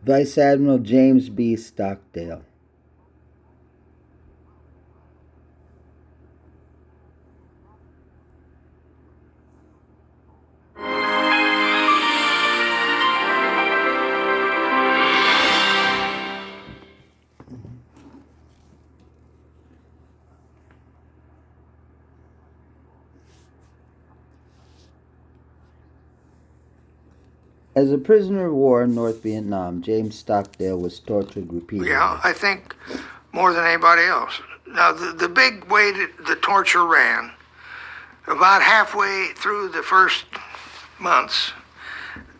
Vice Admiral James B. Stockdale. As a prisoner of war in North Vietnam, James Stockdale was tortured repeatedly. Yeah, I think more than anybody else. Now, the big way the torture ran, about halfway through the first months,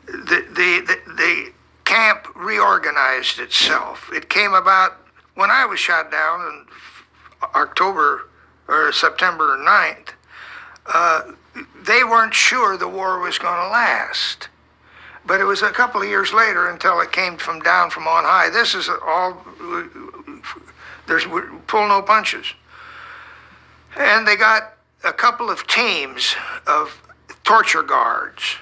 the camp reorganized itself. It came about when I was shot down in October or September 9th. They weren't sure the war was going to last. But it was a couple of years later until it came down from on high. This is all, there's pull no punches. And they got a couple of teams of torture guards,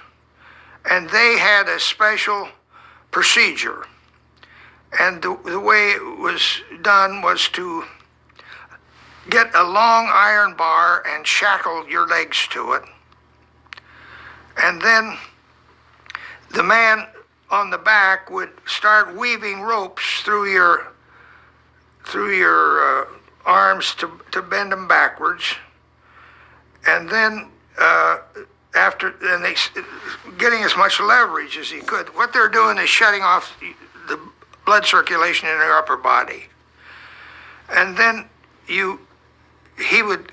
and they had a special procedure. And the way it was done was to get a long iron bar and shackle your legs to it. And then the man on the back would start weaving ropes through your arms to bend them backwards, and then getting as much leverage as he could. What they're doing is shutting off the blood circulation in your upper body, and then he would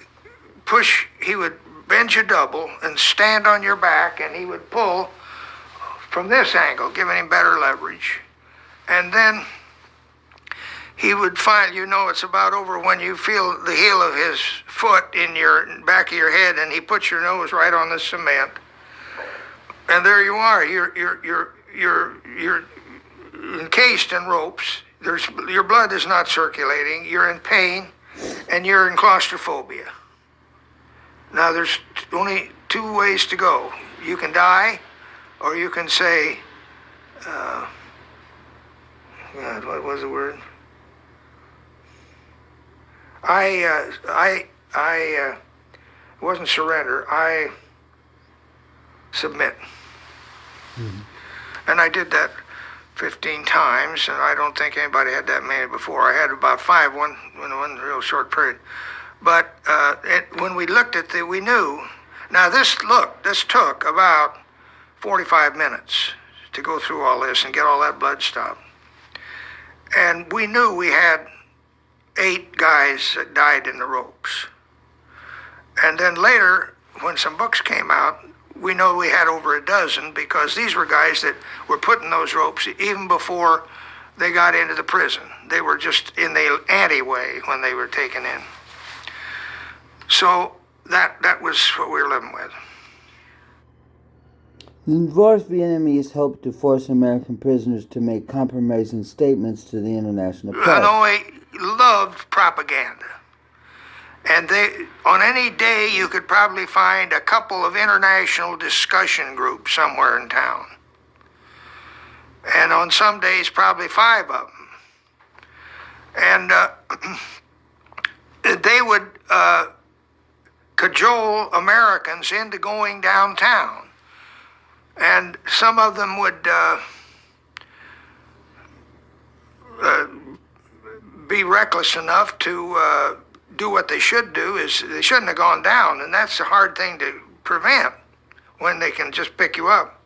bend you double and stand on your back, and he would pull from this angle, giving him better leverage. And then he would find, it's about over when you feel the heel of his foot in your back of your head, and he puts your nose right on the cement. And there you are. You're encased in ropes. Your blood is not circulating. You're in pain, and you're in claustrophobia. Now, there's only two ways to go. You can die, or you can say, God, what was the word? I wasn't surrender. I submit. Mm-hmm. And I did that 15 times, and I don't think anybody had that many before. I had about 5 one real short period. But when we looked at we knew. Now this took about 45 minutes to go through all this and get all that blood stopped. And we knew we had 8 guys that died in the ropes. And then later, when some books came out, we know we had over a dozen, because these were guys that were put in those ropes even before they got into the prison. They were just in the ante-way when they were taken in. So that was what we were living with. The North Vietnamese hoped to force American prisoners to make compromising statements to the international press. Hanoi loved propaganda. And on any day, you could probably find a couple of international discussion groups somewhere in town. And on some days, probably 5 of them. And they would cajole Americans into going downtown. And some of them would be reckless enough to do what they should do. Is they shouldn't have gone down, and that's a hard thing to prevent when they can just pick you up.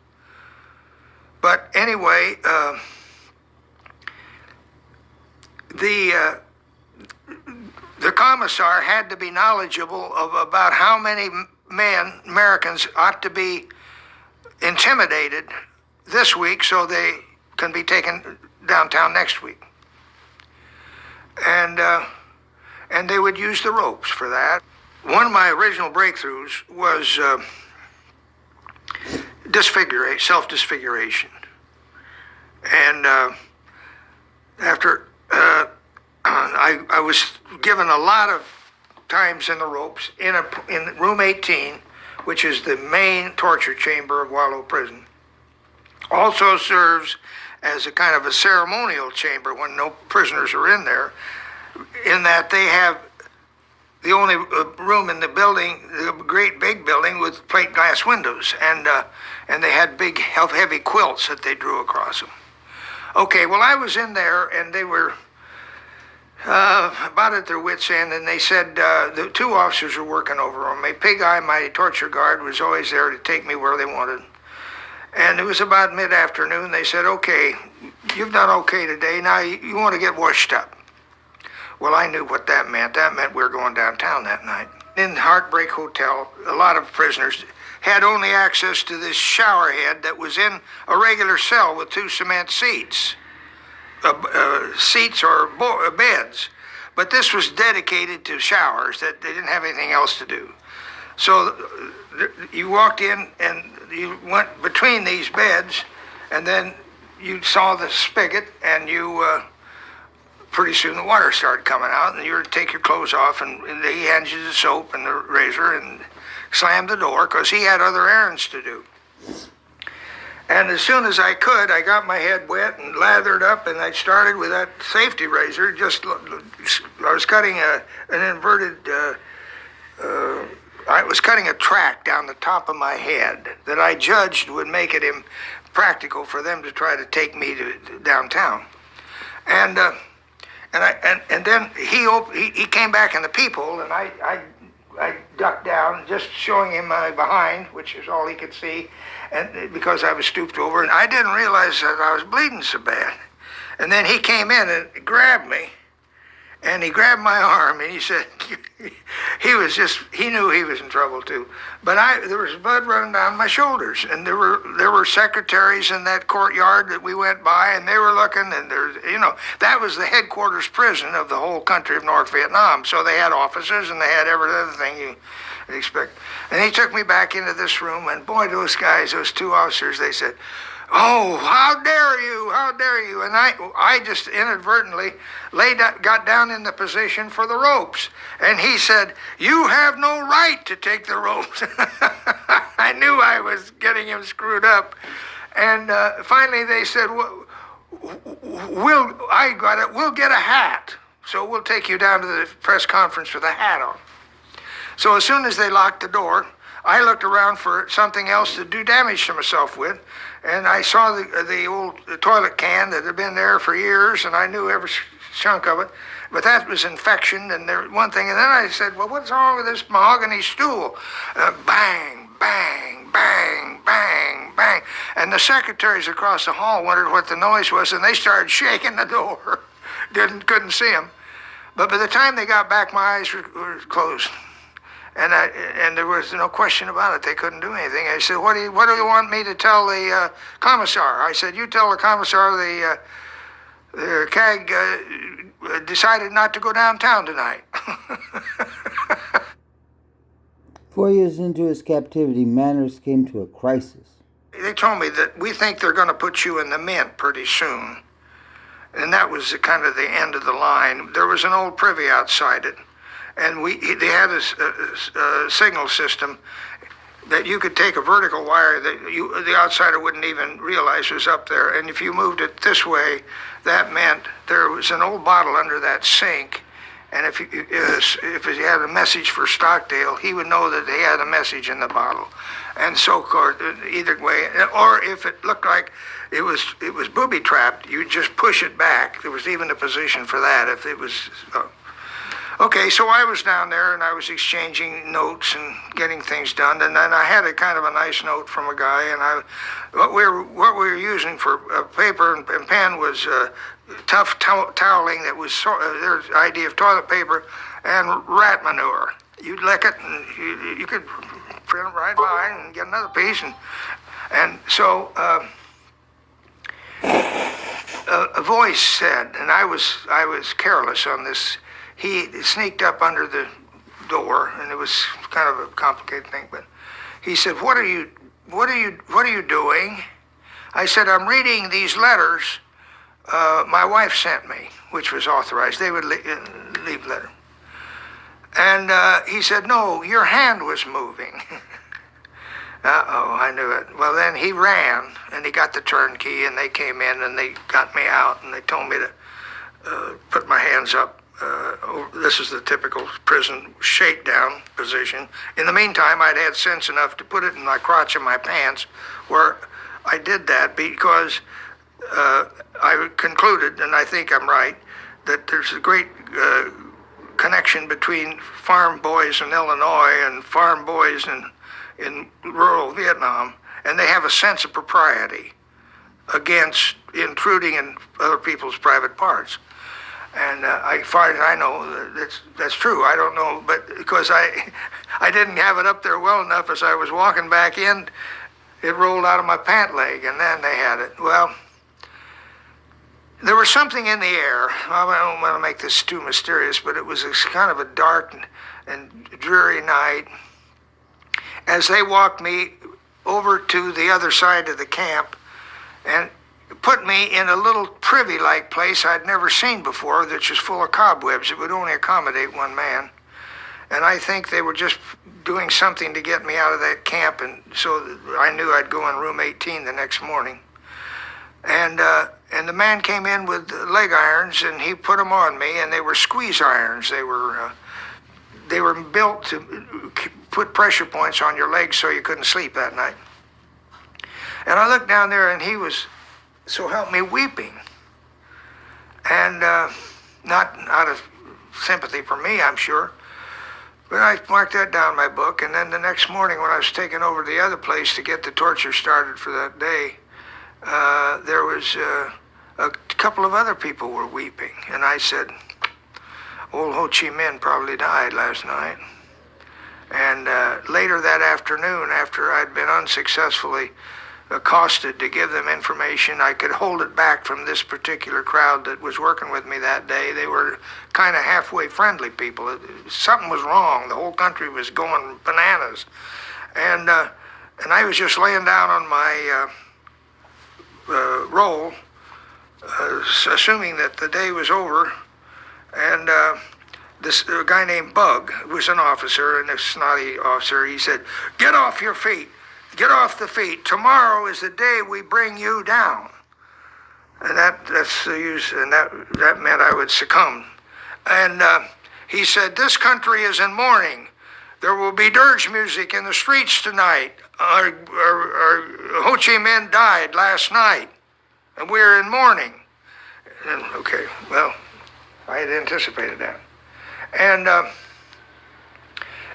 But anyway, the commissar had to be knowledgeable of about how many Americans ought to be intimidated this week so they can be taken downtown next week. And they would use the ropes for that. One of my original breakthroughs was self-disfiguration. And after I was given a lot of times in the ropes in room 18, which is the main torture chamber of Wallow Prison. Also serves as a kind of a ceremonial chamber when no prisoners are in there, in that they have the only room in the building, the great big building with plate glass windows, and they had big heavy quilts that they drew across them. Okay, well, I was in there, and they were about at their wits' end, and they said the two officers were working over them. A pig eye, my torture guard, was always there to take me where they wanted. And it was about mid-afternoon. They said, okay, you've done okay today. Now you want to get washed up. Well, I knew what that meant. That meant we were going downtown that night. In the Heartbreak Hotel, a lot of prisoners had only access to this shower head that was in a regular cell with two cement seats. Seats or beds, but this was dedicated to showers, that they didn't have anything else to do. So you walked in and you went between these beds, and then you saw the spigot, and you pretty soon the water started coming out, and you were to take your clothes off, and he handed you the soap and the razor and slammed the door because he had other errands to do. And as soon as I could, I got my head wet and lathered up, and I started with that safety razor. I was cutting an inverted, I was cutting a track down the top of my head that I judged would make it impractical for them to try to take me to downtown. And then he came back in the peephole, and I ducked down, just showing him my behind, which is all he could see, and because I was stooped over, and I didn't realize that I was bleeding so bad. And then he came in and grabbed me, and he grabbed my arm, and he said, he knew he was in trouble too. But there was blood running down my shoulders, and there were secretaries in that courtyard that we went by, and they were looking, and that was the headquarters prison of the whole country of North Vietnam. So they had officers, and they had every other thing you'd expect. And he took me back into this room, and boy, those guys, those two officers, they said, "Oh, how dare you, how dare you." And I just inadvertently got down in the position for the ropes. And he said, "You have no right to take the ropes." I knew I was getting him screwed up. And finally they said, we'll get a hat. So we'll take you down to the press conference with a hat on. So as soon as they locked the door, I looked around for something else to do damage to myself with, and I saw the old toilet can that had been there for years, and I knew every chunk of it, but that was infection and one thing. And then I said, well, what's wrong with this mahogany stool? Bang, bang, bang, bang, bang. And the secretaries across the hall wondered what the noise was, and they started shaking the door. Couldn't see them. But by the time they got back, my eyes were closed. And there was no question about it. They couldn't do anything. I said, what do you want me to tell the commissar? I said, you tell the commissar the CAG decided not to go downtown tonight. 4 years into his captivity, Manners came to a crisis. They told me that we think they're going to put you in the mint pretty soon. And that was kind of the end of the line. There was an old privy outside it. And they had a signal system that you could take a vertical wire that the outsider wouldn't even realize was up there. And if you moved it this way, that meant there was an old bottle under that sink. And if he had a message for Stockdale, he would know that they had a message in the bottle. And so forth, either way. Or if it looked like it was booby-trapped, you'd just push it back. There was even a position for that if it was... Okay, so I was down there, and I was exchanging notes and getting things done, and then I had a kind of a nice note from a guy, and what we were using for paper and pen was tough toweling that was their idea of toilet paper and rat manure. You'd lick it, and you could print it right by and get another piece, and so a voice said, and I was careless on this. He sneaked up under the door, and it was kind of a complicated thing. But he said, "What are you doing?" I said, "I'm reading these letters my wife sent me, which was authorized. They would leave letter." And he said, "No, your hand was moving." Uh-oh, I knew it. Well, then he ran, and he got the turnkey, and they came in, and they got me out, and they told me to put my hands up. This is the typical prison shakedown position. In the meantime, I'd had sense enough to put it in my crotch of my pants, where I did that because I concluded, and I think I'm right, that there's a great connection between farm boys in Illinois and farm boys in rural Vietnam, and they have a sense of propriety against intruding in other people's private parts. And as far as I know, that's true. I don't know, but because I didn't have it up there well enough, as I was walking back in, it rolled out of my pant leg, and then they had it. Well, there was something in the air. I don't want to make this too mysterious, but it was kind of a dark and dreary night. As they walked me over to the other side of the camp and put me in a little privy-like place I'd never seen before, that's just full of cobwebs. It would only accommodate one man. And I think they were just doing something to get me out of that camp, and so I knew I'd go in room 18 the next morning. And the man came in with leg irons, and he put them on me, and they were squeeze irons. They were built to put pressure points on your legs so you couldn't sleep that night. And I looked down there, and he was, so help me, weeping. And not out of sympathy for me, I'm sure. But I marked that down in my book, and then the next morning when I was taken over to the other place to get the torture started for that day, there was a couple of other people were weeping. And I said, old Ho Chi Minh probably died last night. And later that afternoon, after I'd been unsuccessfully accosted to give them information, I could hold it back from this particular crowd that was working with me that day. They were kind of halfway friendly people. Something was wrong. The whole country was going bananas. And I was just laying down on my roll, assuming that the day was over. And this guy named Bug was an officer, and a snotty officer, he said, "Get off your feet. Get off the feet. Tomorrow is the day we bring you down." And that's the use, and that meant I would succumb. And he said, "This country is in mourning. There will be dirge music in the streets tonight. Our Ho Chi Minh died last night, and we're in mourning." And, okay, well, I had anticipated that.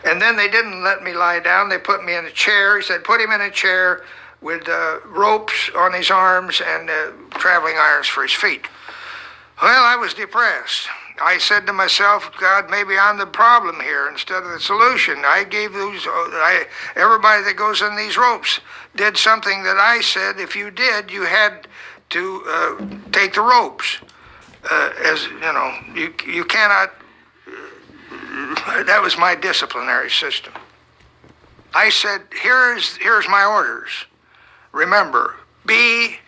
And then they didn't let me lie down. They put me in a chair. He said, "Put him in a chair with ropes on his arms and traveling irons for his feet." Well, I was depressed. I said to myself, God, maybe I'm the problem here instead of the solution. I gave everybody that goes in these ropes did something that I said if you did, you had to take the ropes. As you know, you cannot. That was my disciplinary system. I said, here's my orders. Remember, BACKUS,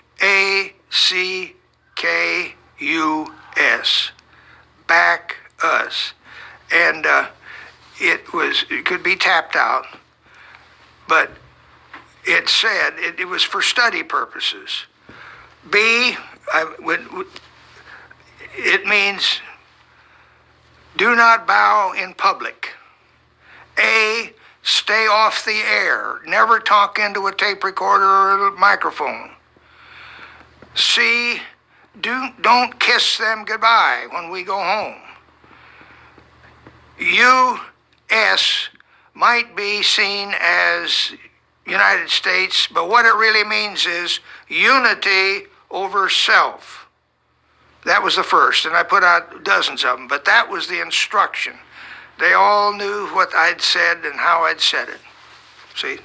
back us. And it could be tapped out, but it said it was for study purposes. It means do not bow in public. A, stay off the air. Never talk into a tape recorder or a microphone. C, don't kiss them goodbye when we go home. US might be seen as United States, but what it really means is unity over self. That was the first, and I put out dozens of them, but that was the instruction. They all knew what I'd said and how I'd said it. See?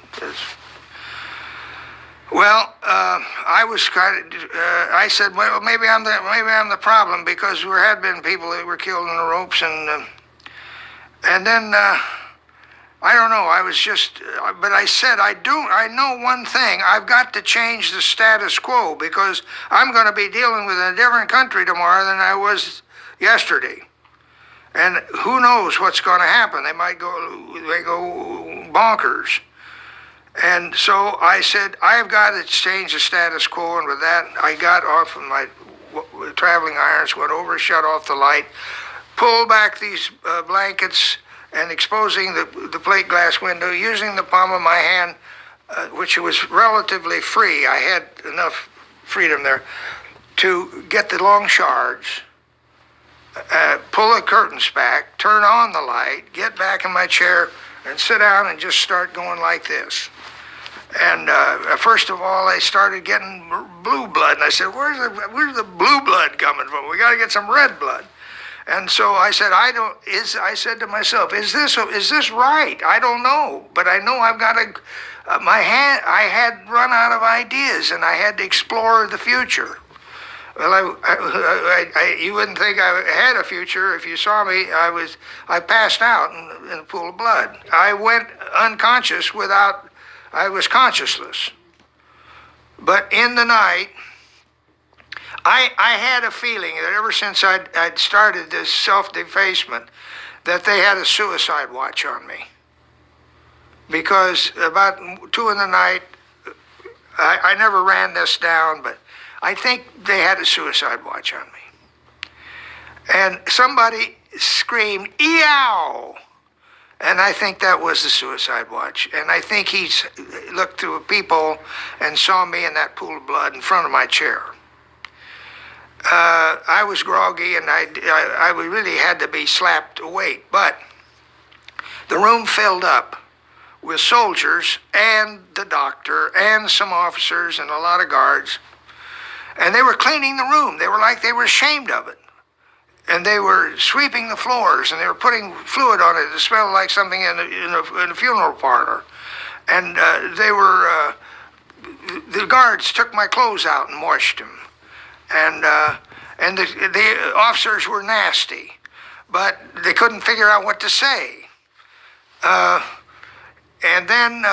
Well, I was kind of. I said, well, maybe I'm the problem because there had been people that were killed in the ropes, and then I don't know. I was just, but I said I know one thing. I've got to change the status quo because I'm going to be dealing with a different country tomorrow than I was yesterday. And who knows what's going to happen? They go bonkers. And so I said, I've got to change the status quo. And with that, I got off of my traveling irons, went over, shut off the light, pulled back these blankets, and exposing the plate glass window, using the palm of my hand, which was relatively free. I had enough freedom there to get the long shards, pull the curtains back, turn on the light, get back in my chair, and sit down and just start going like this. And first of all, I started getting blue blood, and I said, "Where's the blue blood coming from? We got to get some red blood." And so I said, I said to myself, is this right? I don't know, but I know I've got to. I had run out of ideas, and I had to explore the future. Well, you wouldn't think I had a future if you saw me. I passed out in a pool of blood. I went unconscious I was consciousless. But in the night, I had a feeling that ever since I'd started this self-defacement, that they had a suicide watch on me. Because about 2 in the night, I never ran this down, but I think they had a suicide watch on me. And somebody screamed, "Eow!" And I think that was the suicide watch. And I think he looked through a peephole and saw me in that pool of blood in front of my chair. I was groggy, and I really had to be slapped awake. But the room filled up with soldiers and the doctor and some officers and a lot of guards. And they were cleaning the room. They were ashamed of it. And they were sweeping the floors, and they were putting fluid on it that smelled like something in a funeral parlor. And the guards took my clothes out and washed them. And the officers were nasty, but they couldn't figure out what to say. And then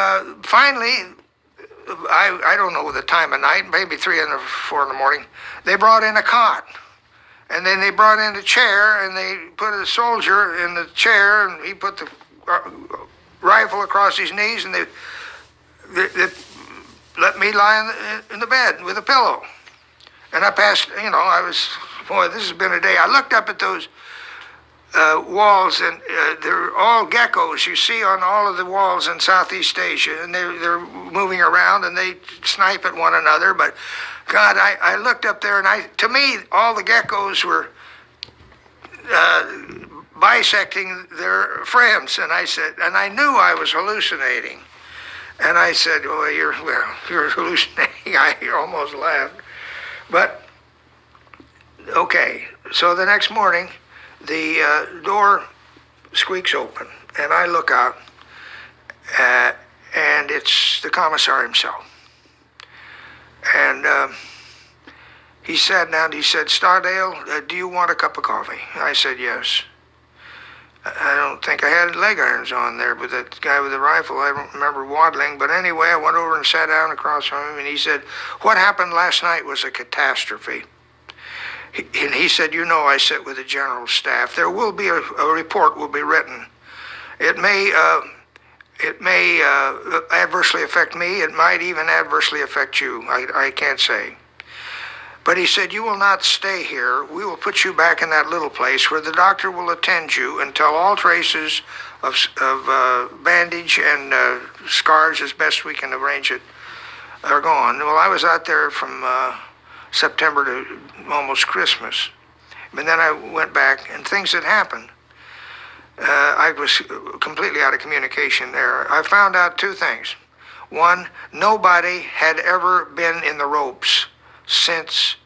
finally, I don't know the time of night, maybe 3 or 4 in the morning, they brought in a cot. And then they brought in a chair, and they put a soldier in the chair, and he put the rifle across his knees, and they let me lie in the bed with a pillow. And I passed, boy, this has been a day. I looked up at those walls, and they're all geckos you see on all of the walls in Southeast Asia, and they're moving around, and they snipe at one another. But God, I looked up there, and to me, all the geckos were bisecting their friends, and I said, and I knew I was hallucinating, and I said, "Oh, you're hallucinating." I almost laughed, but okay. So the next morning, the door squeaks open, and I look out, and it's the commissar himself. And he sat down. He said, "Stockdale, do you want a cup of coffee?" I said, "Yes." I don't think I had leg irons on there, but that guy with the rifle, I don't remember waddling. But anyway, I went over and sat down across from him, and he said, "What happened last night was a catastrophe." And he said, "I sit with the general staff. There will be a report will be written. It may adversely affect me. It might even adversely affect you. I can't say." But he said, "You will not stay here. We will put you back in that little place where the doctor will attend you until all traces of bandage and scars, as best we can arrange it, are gone." Well, I was out there from September to almost Christmas. And then I went back, and things had happened. I was completely out of communication there. I found out 2 things. One, nobody had ever been in the ropes since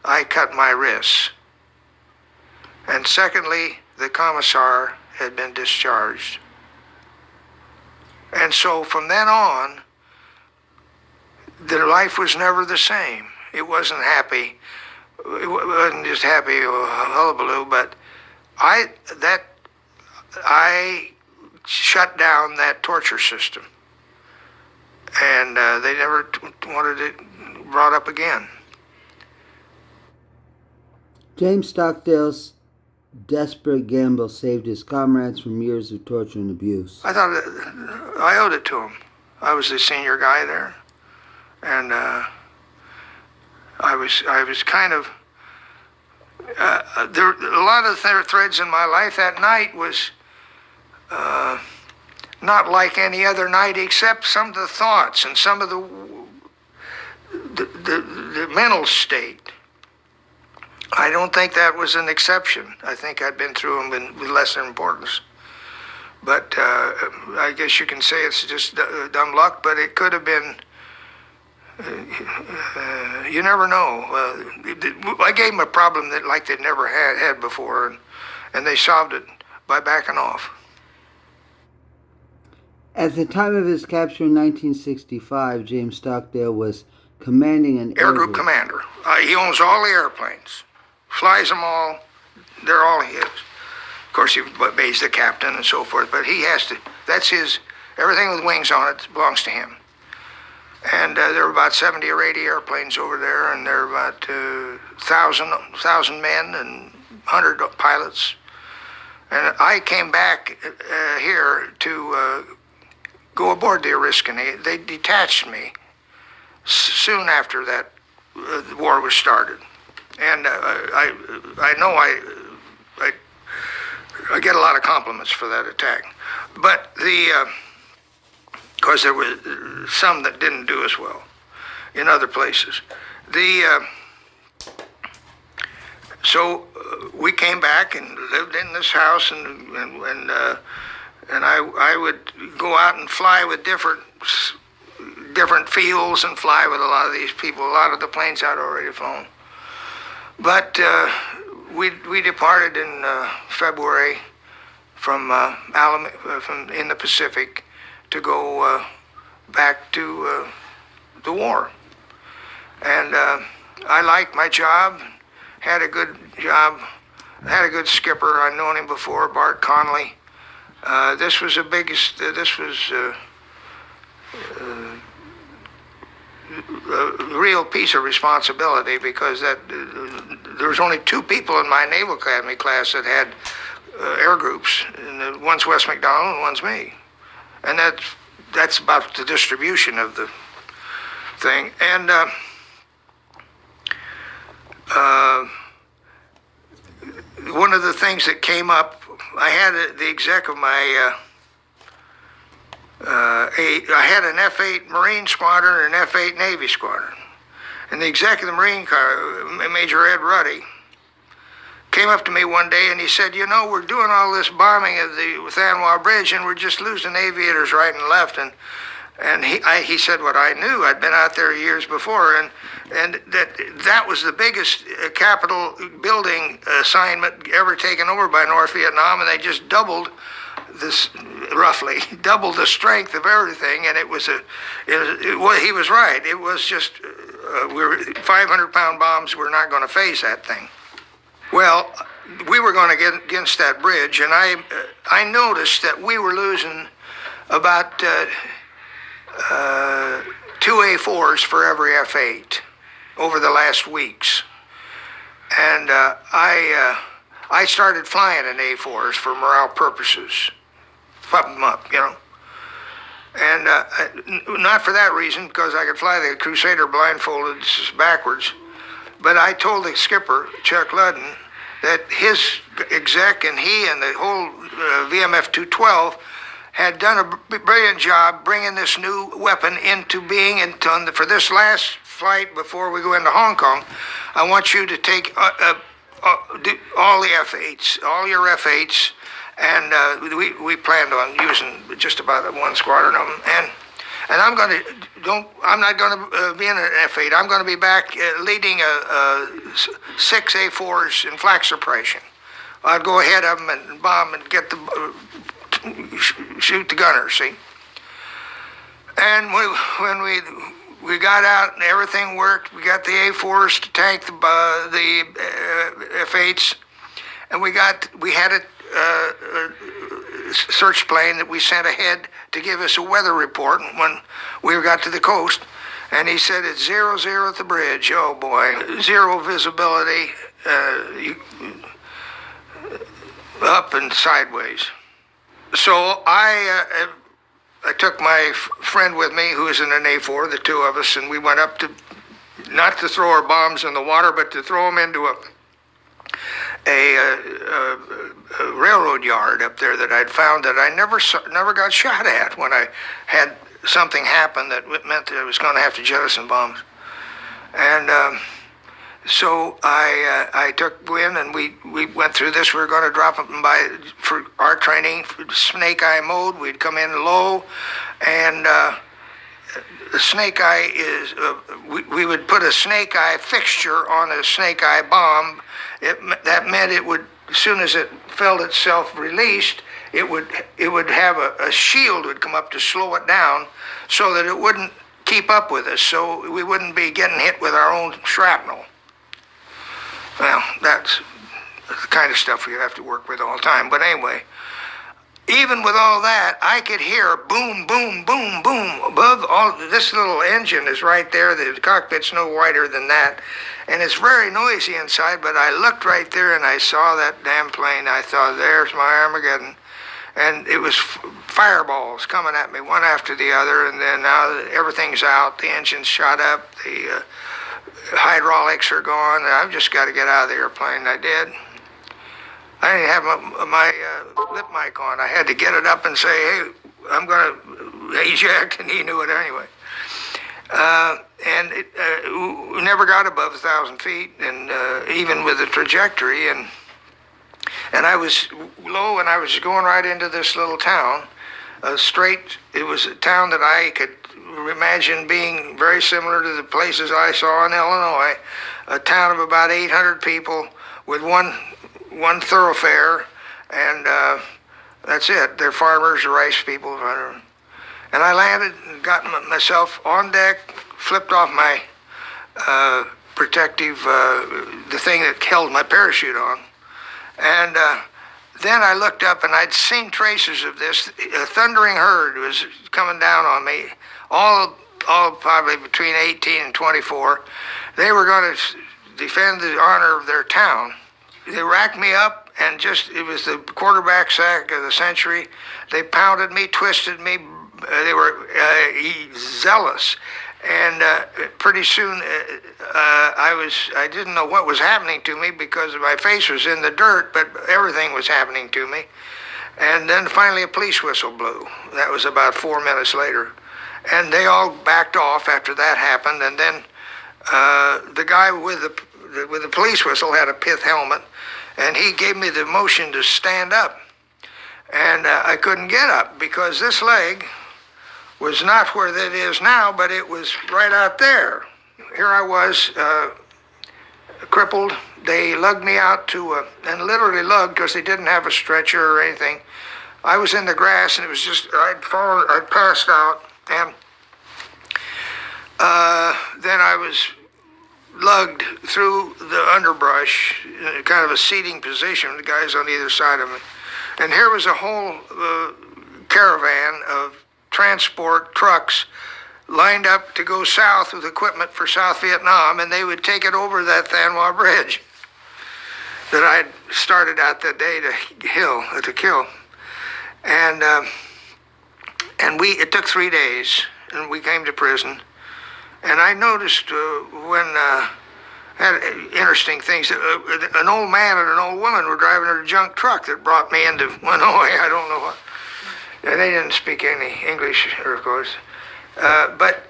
I cut my wrists. And secondly, the commissar had been discharged. And so from then on, their life was never the same. It wasn't happy. It wasn't just happy or hullabaloo, but I shut down that torture system. And they never wanted it brought up again. James Stockdale's desperate gamble saved his comrades from years of torture and abuse. I thought I owed it to him. I was the senior guy there, and I was kind of there. A lot of the threads in my life that night was not like any other night, except some of the thoughts and some of the mental state. I don't think that was an exception. I think I'd been through them with lesser importance. But I guess you can say it's just dumb luck, but it could have been, you never know. I gave them a problem that like they'd never had before, and they solved it by backing off. At the time of his capture in 1965, James Stockdale was commanding an air group commander. He owns all the airplanes, flies them all. They're all his. Of course, he's the captain and so forth, but he has to. That's his. Everything with wings on it belongs to him. And there are about 70 or 80 airplanes over there, and there are about 1,000 men and 100 pilots. And I came back here to go aboard the Oriskany. They detached me soon after that the war was started. And I know I get a lot of compliments for that attack. But of course, there were some that didn't do as well in other places. So we came back and lived in this house, and I would go out and fly with different fields and fly with a lot of these people. A lot of the planes I'd already flown. But we departed in February from in the Pacific to go back to the war. And I liked my job, had a good job, had a good skipper. I'd known him before, Bart Conley. This was a real piece of responsibility, because there was only 2 people in my Naval Academy class that had air groups, and one's Wes McDonald and one's me, and that's about the distribution of the thing. And one of the things that came up, I had the exec of my I had an F-8 Marine Squadron and an F-8 Navy Squadron. And the exec of the Marine Major Ed Ruddy, came up to me one day and he said, "You know, we're doing all this bombing of the Thanwa Bridge, and we're just losing aviators right and left." And he said what I knew. I'd been out there years before, and that was the biggest capital building assignment ever taken over by North Vietnam, and they just doubled this, roughly doubled the strength of everything. And he was right. It was just 500-pound bombs were not going to phase that thing. Well, we were going to get against that bridge, and I noticed that we were losing about 2 A4s for every F8 over the last weeks. And I started flying in A4s for morale purposes, pump them up, you know. And not for that reason, because I could fly the Crusader blindfolded backwards. But I told the skipper, Chuck Ludden, that his exec and he and the whole VMF 212 had done a brilliant job bringing this new weapon into being. And for this last flight before we go into Hong Kong, I want you to take all the F-8s, all your F-8s, and we planned on using just about one squadron of them. And I'm not going to be in an F-8. I'm going to be back leading 6 A4s in flak suppression. I'd go ahead of them and bomb and get shoot the gunners, see? And when we got out and everything worked, we got the A4s to tank the F-8s, and we had a search plane that we sent ahead to give us a weather report when we got to the coast. And he said, "It's 0-0 at the bridge." Oh boy, 0 visibility, up and sideways. So I I took my friend with me who was in an A4, the two of us, and we went up to, not to throw our bombs in the water, but to throw them into a railroad yard up there that I'd found that I never got shot at when I had something happen that meant that I was going to have to jettison bombs. And so I took Win, and we went through this. We were going to drop them for our training, snake eye mode. We'd come in low, and the snake eye is, we would put a snake eye fixture on a snake eye bomb. That meant it would, as soon as it felt itself released, it would have a shield would come up to slow it down so that it wouldn't keep up with us, so we wouldn't be getting hit with our own shrapnel. Well, that's the kind of stuff you have to work with all the time. But anyway, even with all that, I could hear boom, boom, boom, boom above all. This little engine is right there. The cockpit's no wider than that. And it's very noisy inside, but I looked right there and I saw that damn plane. I thought, there's my Armageddon. And it was fireballs coming at me one after the other. And then now everything's out. The engine's shot up. The hydraulics are gone. I've just got to get out of the airplane. I did. I didn't have my lip mic on. I had to get it up and say, hey, I'm going to eject, and he knew it anyway. And we never got above 1,000 feet, and even with the trajectory. And I was low, and I was going right into this little town. It was a town that I could imagine being very similar to the places I saw in Illinois. A town of about 800 people with one thoroughfare, and that's it. They're farmers, rice people. And I landed and got myself on deck, flipped off my protective, the thing that held my parachute on. And then I looked up, and I'd seen traces of this. A thundering herd was coming down on me, all probably between 18 and 24. They were going to defend the honor of their town. They racked me up, and it was the quarterback sack of the century. They pounded me, twisted me. They were zealous. And pretty soon I didn't know what was happening to me because my face was in the dirt, but everything was happening to me. And then finally a police whistle blew. That was about 4 minutes later. And they all backed off after that happened. And then the guy with the police whistle had a pith helmet, and he gave me the motion to stand up. And I couldn't get up because this leg was not where it is now, but it was right out there. Here I was, crippled. They lugged me out and literally lugged because they didn't have a stretcher or anything. I was in the grass, and it was just, I'd passed out, and then I was lugged through the underbrush in kind of a seating position, the guys on either side of me. And here was a whole caravan of transport trucks lined up to go south with equipment for South Vietnam, and they would take it over that Thanhua Bridge that I'd started out that day to kill. And it took 3 days, and we came to prison. And I noticed had interesting things. An old man and an old woman were driving a junk truck that brought me into Hanoi. I don't know what. They didn't speak any English, of course. But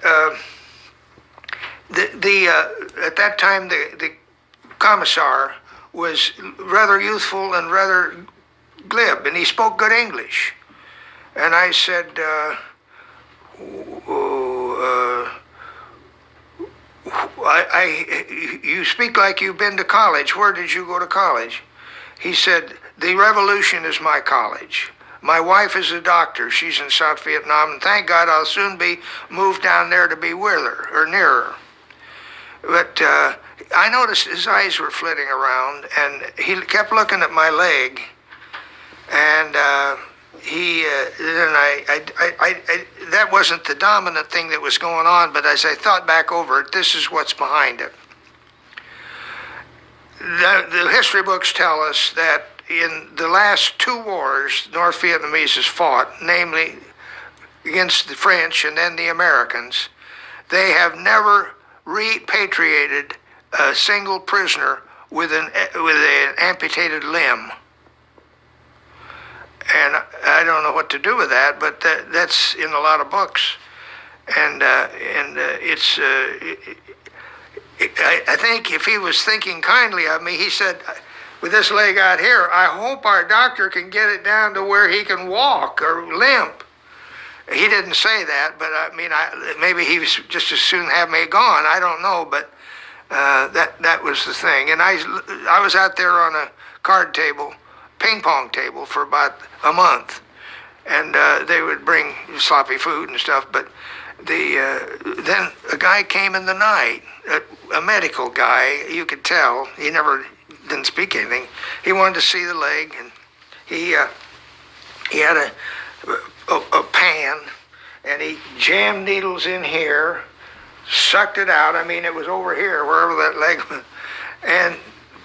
at that time, the commissar was rather youthful and rather glib, and he spoke good English. And I said, you speak like you've been to college. Where did you go to college? He said, the revolution is my college. My wife is a doctor. She's in South Vietnam, and thank God I'll soon be moved down there to be with her, or near her. But I noticed his eyes were flitting around, and he kept looking at my leg, and that wasn't the dominant thing that was going on, but as I thought back over it, this is what's behind it. The history books tell us that in the last 2 wars North Vietnamese has fought, namely against the French and then the Americans, they have never repatriated a single prisoner with an amputated limb. And I don't know what to do with that, but that's in a lot of books. And I think if he was thinking kindly of me, he said, with this leg out here, I hope our doctor can get it down to where he can walk or limp. He didn't say that, but I mean, maybe he was just as soon have me gone. I don't know, but that was the thing. And I was out there on a card table, ping pong table, for about a month, and they would bring sloppy food and stuff. But then a guy came in the night, a medical guy. You could tell he didn't speak anything. He wanted to see the leg, and he had a pan, and he jammed needles in here, sucked it out. I mean, it was over here, wherever that leg was, and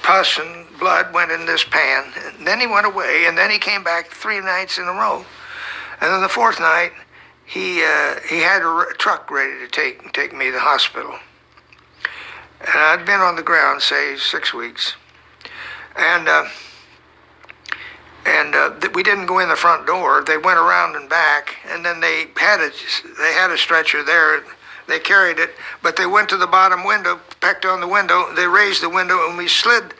pus and blood went in this pan. And then he went away, and then he came back 3 nights in a row. And then the 4th night, he had a truck ready to take me to the hospital. And I'd been on the ground, say, 6 weeks. And we didn't go in the front door. They went around and back, and then they had a stretcher there. They carried it, but they went to the bottom window, pecked on the window. They raised the window, and we slid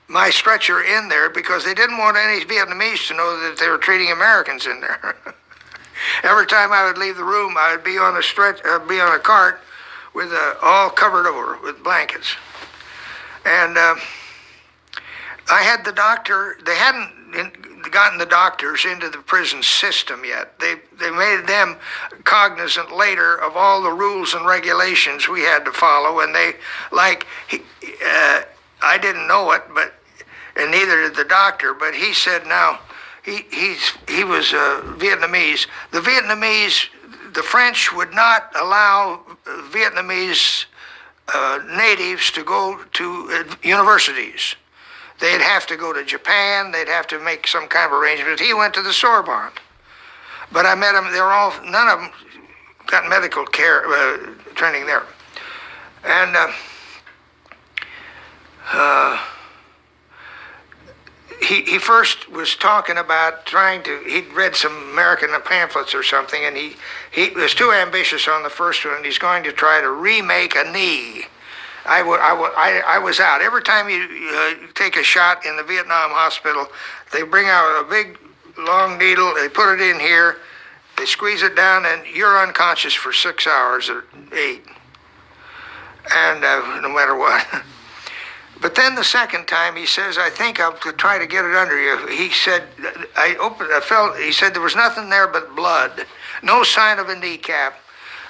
my stretcher in there because they didn't want any Vietnamese to know that they were treating Americans in there. Every time I would leave the room, I would be on a cart with all covered over with blankets, and I had the doctor. They hadn't gotten the doctors into the prison system yet. They made them cognizant later of all the rules and regulations we had to follow, and I didn't know it, and neither did the doctor. But he said now he was Vietnamese. The French would not allow Vietnamese natives to go to universities. They'd have to go to Japan. They'd have to make some kind of arrangement. He went to the Sorbonne. But I met them. None of them got medical care training there. And he first was talking about he'd read some American pamphlets or something, and he was too ambitious on the first one, and he's going to try to remake a knee. I was out. Every time you take a shot in the Vietnam hospital, they bring out a big, long needle, they put it in here, they squeeze it down, and you're unconscious for 6 hours or 8. And no matter what. But then the second time, he says, I think I'll try to get it under you. He said, he said there was nothing there but blood, no sign of a kneecap.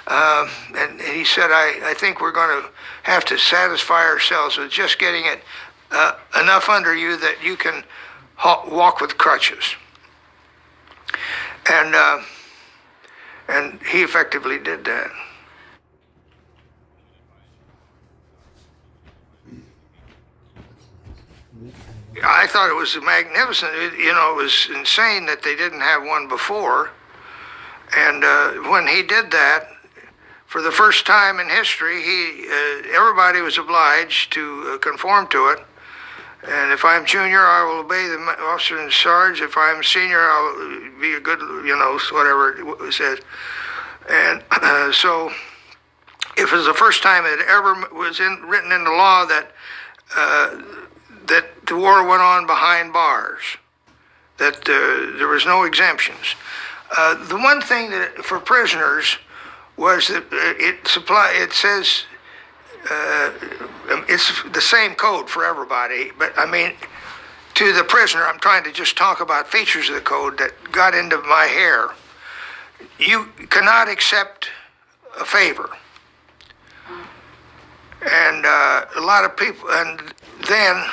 And he said, I think we're going to have to satisfy ourselves with just getting it enough under you that you can walk with crutches. And he effectively did that. I thought it was magnificent. It was insane that they didn't have one before. And when he did that, for the first time in history, everybody was obliged to conform to it. And if I'm junior, I will obey the officer in charge. If I'm senior, I'll be a good, whatever it says. And so it was the first time it ever was written into law that the war went on behind bars, that there was no exemptions. The one thing that for prisoners was that it says it's the same code for everybody, but I mean, to the prisoner, I'm trying to just talk about features of the code that got into my hair. You cannot accept a favor. And a lot of people, and then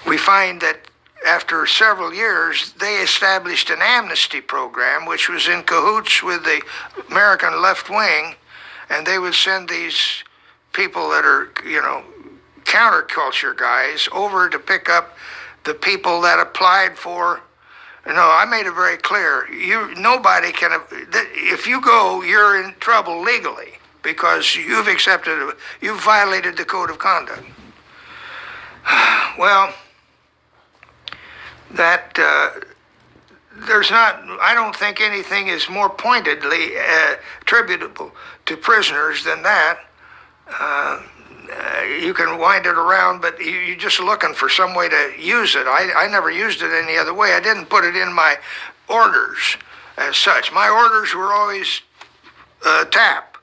we find that after several years, they established an amnesty program, which was in cahoots with the American left wing, and they would send these people that are, counterculture guys over to pick up the people that applied for No, I made it very clear. Nobody can. If you go, you're in trouble legally because you've violated the code of conduct. Well, that there's not. I don't think anything is more pointedly attributable to prisoners than that. You can wind it around, but you're just looking for some way to use it. I never used it any other way. I didn't put it in my orders as such. My orders were always tap.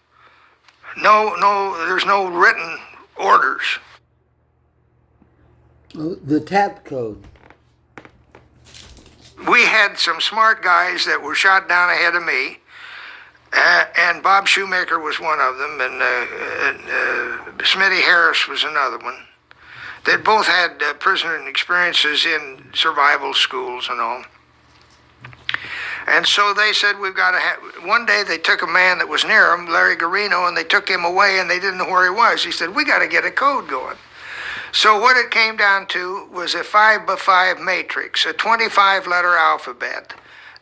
There's no written orders. The tap code. We had some smart guys that were shot down ahead of me. And Bob Shoemaker was one of them, and Smitty Harris was another one. They'd both had prisoner experiences in survival schools and all. And so they said, we've got to have... One day they took a man that was near him, Larry Garino, and they took him away, and they didn't know where he was. He said, we got to get a code going. So what it came down to was a 5x5 matrix, a 25-letter alphabet,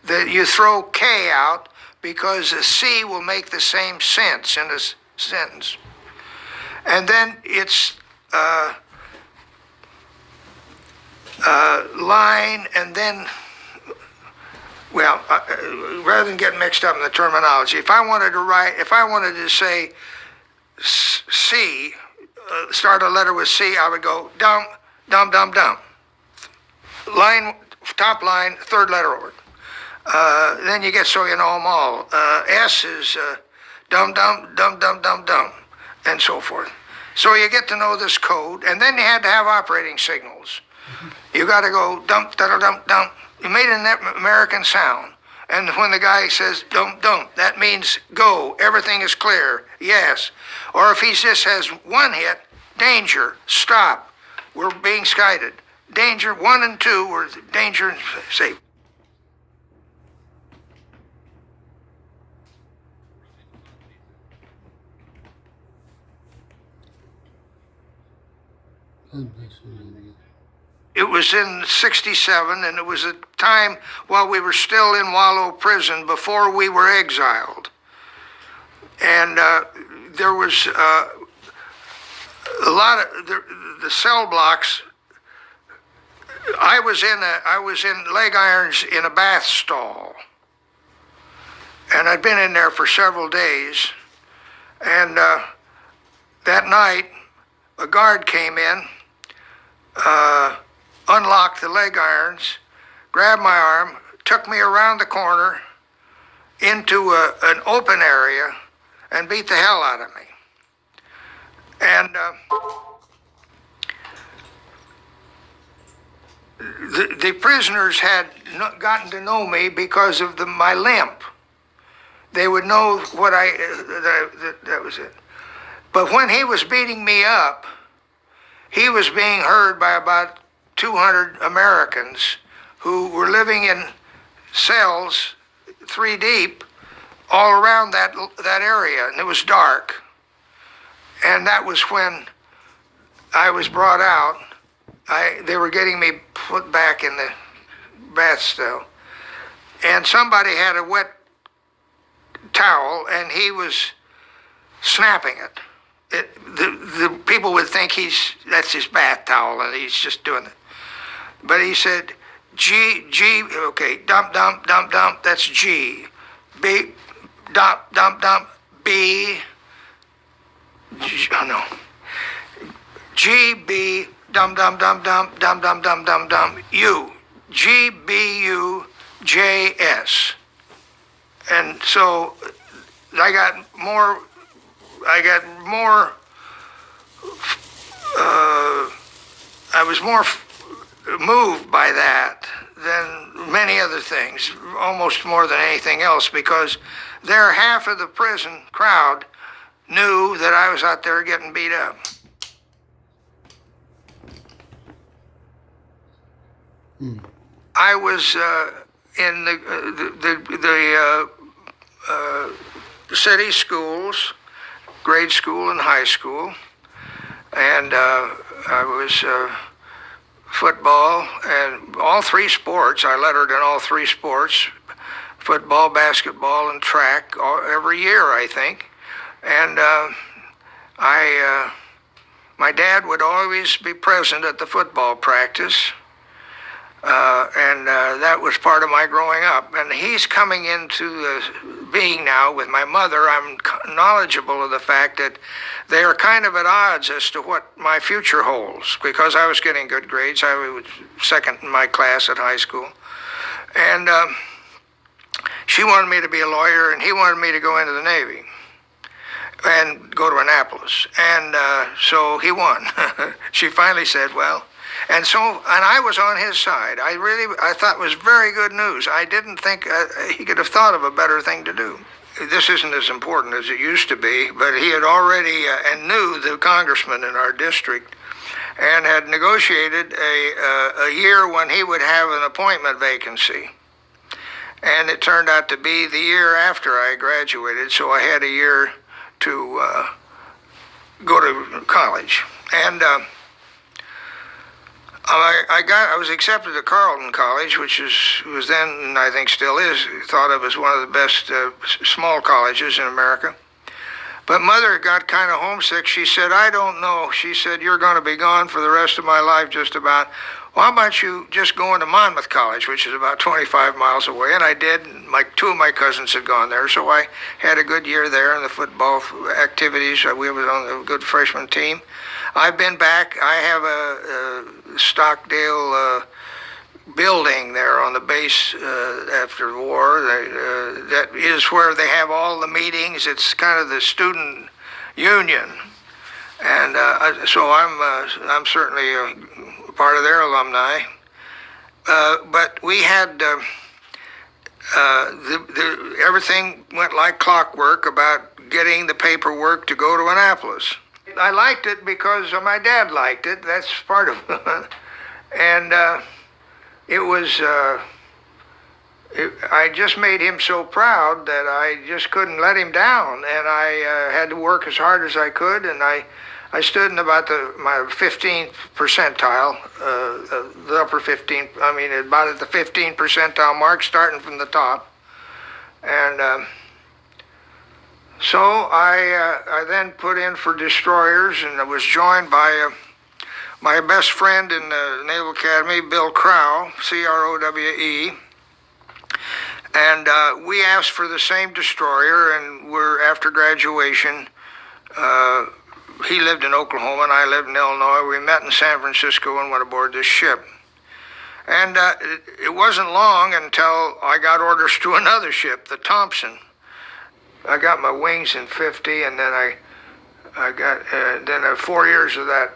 that you throw K out, because a C will make the same sense in a sentence. And then it's line, and then, well, rather than get mixed up in the terminology, if I wanted to say C, start a letter with C, I would go dum, dum, dum, dum. Line, top line, third letter over. Then you get so you know them all. S is dum dum dum dum dum dum, and so forth. So you get to know this code, and then you had to have operating signals. You got to go dump da dum dum. You made an American sound, and when the guy says dump dump, that means go. Everything is clear. Yes. Or if he just has one hit, danger, stop. We're being skited. Danger 1 and 2 were danger and safe. It was in '67, and it was a time while we were still in Wallow Prison before we were exiled. And there was a lot of the cell blocks. I was in leg irons in a bath stall, and I'd been in there for several days. And that night, a guard came in, unlocked the leg irons, grabbed my arm, took me around the corner into an open area, and beat the hell out of me. And the prisoners had gotten to know me because of my limp. They would know what that was it. But when he was beating me up, he was being heard by about 200 Americans who were living in cells 3 deep all around that area, and it was dark. And that was when I was brought out. They were getting me put back in the bath stall. And somebody had a wet towel, and he was snapping it. The people would think that's his bath towel, and he's just doing it. But he said, G, okay, dump, dump, dump, dump, that's G. B, dump, dump, dump, B, oh no. G, B, dum, dum, dum, dum, dum, dum, dum, dum, dum, U. G, B, U, J, S. And so I got more, I was more moved by that than many other things, almost more than anything else, because there half of the prison crowd knew that I was out there getting beat up. I was in the city schools, grade school and high school, and I was football, and all three sports. I lettered in all three sports: football, basketball, and track. Every year, I think. And my dad would always be present at the football practice, and that was part of my growing up. And he's coming into being now with my mother. I'm knowledgeable of the fact that they are kind of at odds as to what my future holds, because I was getting good grades. I was second in my class at high school. And she wanted me to be a lawyer, and he wanted me to go into the Navy and go to Annapolis. And so he won. She finally said, well, and I was on his side. I thought it was very good news. I didn't think he could have thought of a better thing to do. This isn't as important as it used to be, but he had already and knew the congressman in our district, and had negotiated a year when he would have an appointment vacancy. And it turned out to be the year after I graduated, so I had a year to go to college. And I was accepted to Carleton College, which was then, and I think still is, thought of as one of the best small colleges in America. But Mother got kind of homesick. She said, I don't know. She said, you're going to be gone for the rest of my life just about. Well, how about you just going to Monmouth College, which is about 25 miles away? And I did. Two of my cousins had gone there, so I had a good year there in the football activities. We were on a good freshman team. I've been back. I have a Stockdale building there on the base after the war. That is where they have all the meetings. It's kind of the student union, and so I'm certainly a part of their alumni. But we had everything went like clockwork about getting the paperwork to go to Annapolis. I liked it because my dad liked it. That's part of it. And it was, I just made him so proud that I just couldn't let him down. And I had to work as hard as I could. And I stood in about my 15th percentile, the upper 15, about at the 15 percentile mark, starting from the top. And so I then put in for destroyers, and I was joined by my best friend in the Naval Academy, Bill Crowe, Crowe. And we asked for the same destroyer, and after graduation, he lived in Oklahoma and I lived in Illinois. We met in San Francisco and went aboard this ship. And it wasn't long until I got orders to another ship, the Thompson. I got my wings in 50, and then I got 4 years of that,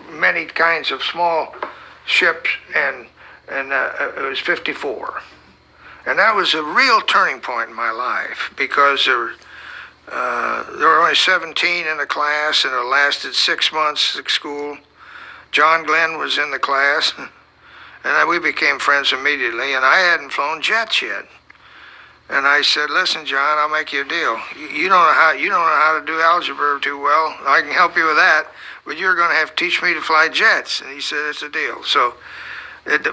many kinds of small ships, and it was 54. And that was a real turning point in my life, because there were only 17 in the class, and it lasted 6 months at school. John Glenn was in the class, and we became friends immediately, and I hadn't flown jets yet. And I said, listen, John, I'll make you a deal. You don't know how to do algebra too well. I can help you with that, but you're going to have to teach me to fly jets. And he said, it's a deal. So, it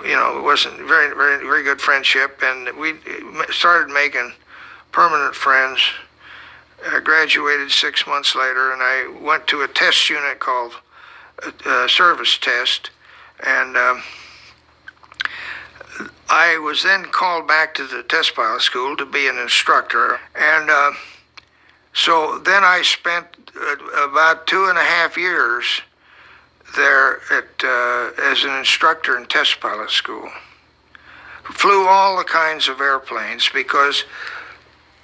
wasn't very, very, very good friendship, and we started making permanent friends. I graduated 6 months later, and I went to a test unit called service test, and I was then called back to the test pilot school to be an instructor. And so then I spent about 2.5 years there as an instructor in test pilot school. Flew all the kinds of airplanes, because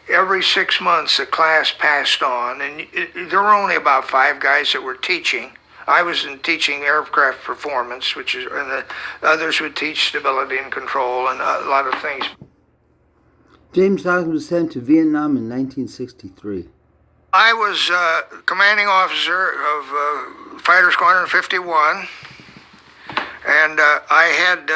every 6 months the class passed on, and there were only about 5 guys that were teaching. I was teaching aircraft performance, and the others would teach stability and control and a lot of things. James Hawkins was sent to Vietnam in 1963. I was commanding officer of Fighter Squadron 51, and I had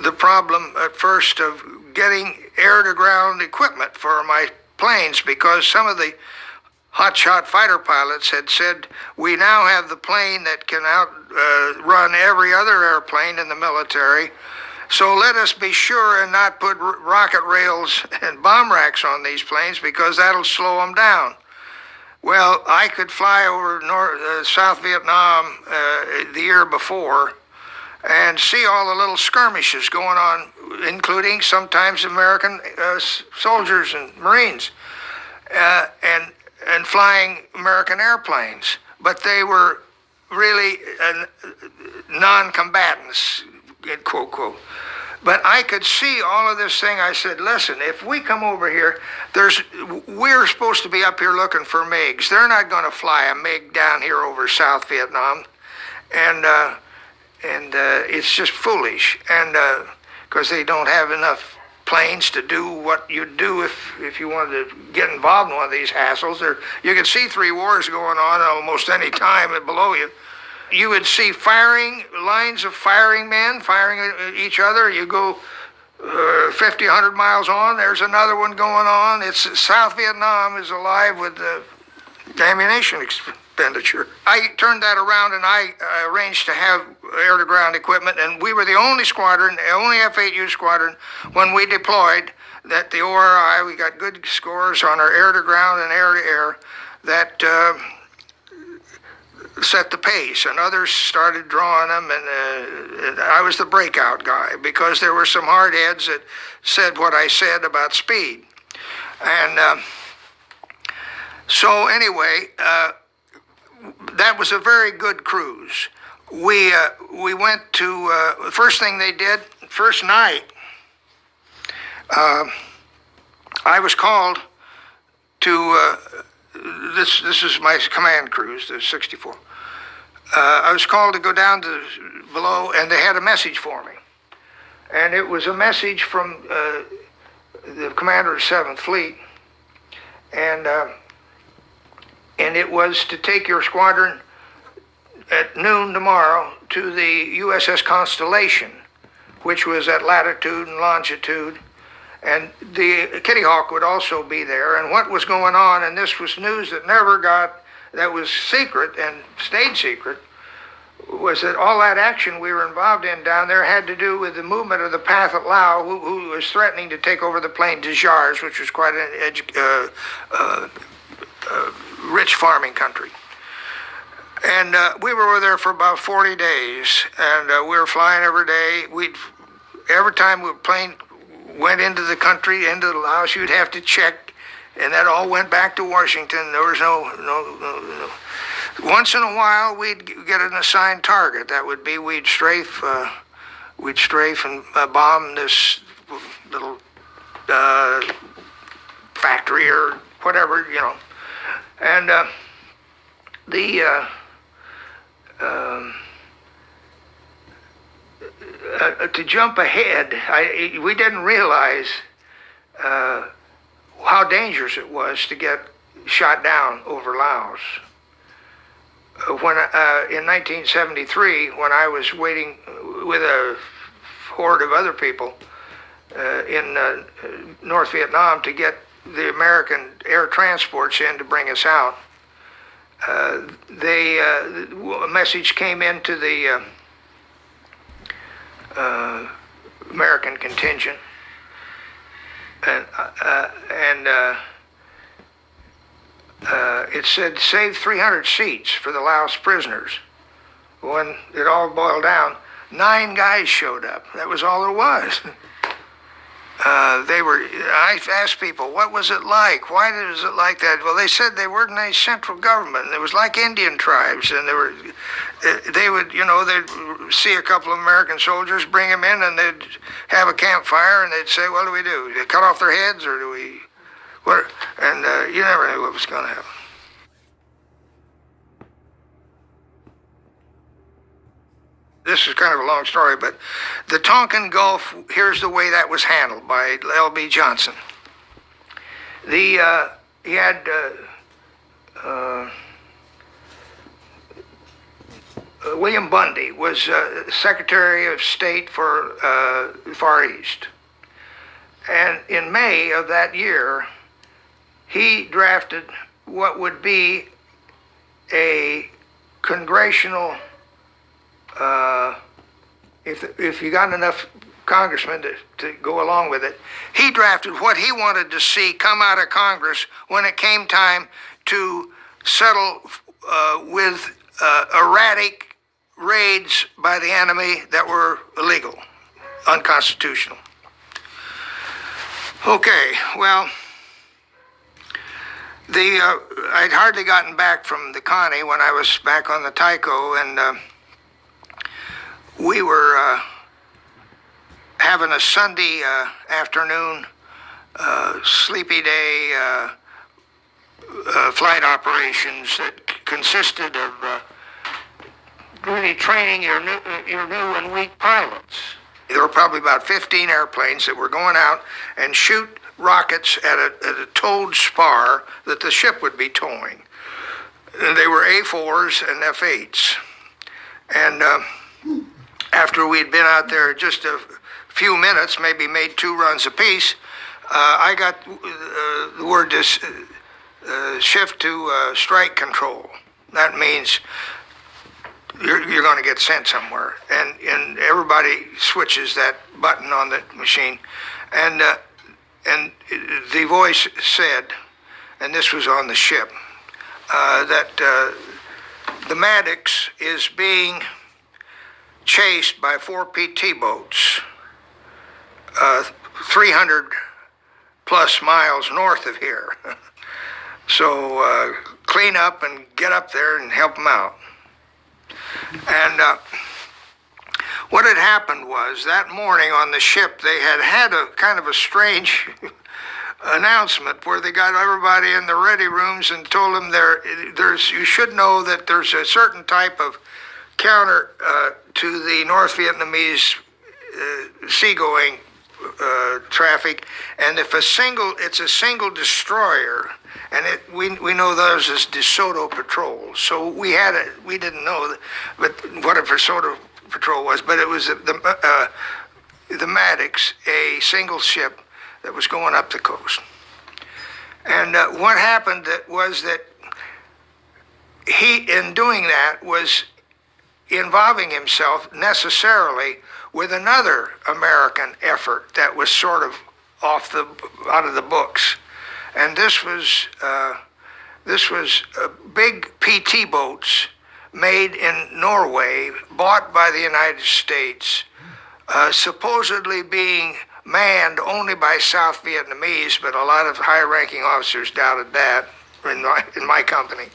the problem at first of getting air-to-ground equipment for my planes, because some of the hotshot fighter pilots had said, we now have the plane that can outrun every other airplane in the military. So let us be sure and not put rocket rails and bomb racks on these planes because that'll slow them down. Well, I could fly over South Vietnam the year before and see all the little skirmishes going on, including sometimes American soldiers and Marines, and flying American airplanes. But they were really non-combatants, quote, quote. But I could see all of this thing. I said, listen, if we come over here, we're supposed to be up here looking for MiGs. They're not going to fly a MiG down here over South Vietnam. And it's just foolish. And because they don't have enough planes to do what you'd do if you wanted to get involved in one of these hassles. You could see 3 wars going on almost any time below you. You would see lines of firing men firing at each other. You go 50, 100 miles on, there's another one going on. South Vietnam is alive with ammunition expenditure. I turned that around and I arranged to have air-to-ground equipment, and we were the only squadron, the only F-8U squadron, when we deployed, that the ORI, we got good scores on our air-to-ground and air-to-air, that set the pace, and others started drawing them, and I was the breakout guy because there were some hardheads that said what I said about speed. And so anyway, that was a very good cruise. We went to, the first thing they did, first night, I was called to, this is my command cruise, the 64. I was called to go down to below, and they had a message for me. And it was a message from the commander of the 7th Fleet, and it was to take your squadron at noon tomorrow to the USS Constellation, which was at latitude and longitude, and the Kitty Hawk would also be there. And what was going on, and this was news that was secret and stayed secret, was that all that action we were involved in down there had to do with the movement of the Pathet Lao, who was threatening to take over the plain de Jars, which was quite an rich farming country. And we were over there for about 40 days, and we were flying every day. Every time the plane went into the country, into Laos, you'd have to check, and that all went back to Washington. There was no. Once in a while, we'd get an assigned target. That would be we'd strafe and bomb this little factory or whatever, and to jump ahead, we didn't realize how dangerous it was to get shot down over Laos. When in 1973, when I was waiting with a horde of other people in North Vietnam to get the American air transports in to bring us out, a message came into the American contingent, and it said save 300 seats for the Laos prisoners. When it all boiled down, 9 guys showed up. That was all there was. I asked people, what was it like? Why was it like that? Well, they said they weren't any central government. It was like Indian tribes, and they'd see a couple of American soldiers, bring them in, and they'd have a campfire, and they'd say, what do we do? They cut off their heads, or do we, what? And you never knew what was going to happen. This is kind of a long story, but the Tonkin Gulf, here's the way that was handled by L.B. Johnson. He had William Bundy was Secretary of State for Far East. And in May of that year, he drafted what would be a congressional, if you got enough congressmen to go along with it, he drafted what he wanted to see come out of Congress when it came time to settle with erratic raids by the enemy that were illegal, unconstitutional. Okay, well, I'd hardly gotten back from the Connie when I was back on the Tyco, and we were having a Sunday afternoon sleepy day flight operations that consisted of really training your new and weak pilots. There were probably about 15 airplanes that were going out and shoot rockets at a towed spar that the ship would be towing. And they were A4s and F8s. And after we'd been out there just a few minutes, maybe made 2 runs apiece, I got the word to shift to strike control. That means you're going to get sent somewhere, and everybody switches that button on the machine, and the voice said, and this was on the ship, that the Maddox is being chased by 4 PT boats, 300 plus miles north of here. So clean up and get up there and help them out. And what had happened was that morning on the ship, they had a kind of a strange announcement where they got everybody in the ready rooms and told them you should know that there's a certain type of counter to the North Vietnamese seagoing traffic, and if it's a single destroyer, and we know those as DeSoto patrols. So we didn't know but what a DeSoto patrol was, but it was the Maddox, a single ship that was going up the coast. And what happened was that he, in doing that, was involving himself necessarily with another American effort that was sort of out of the books. And this was big PT boats made in Norway, bought by the United States, supposedly being manned only by South Vietnamese, but a lot of high-ranking officers doubted that in my company,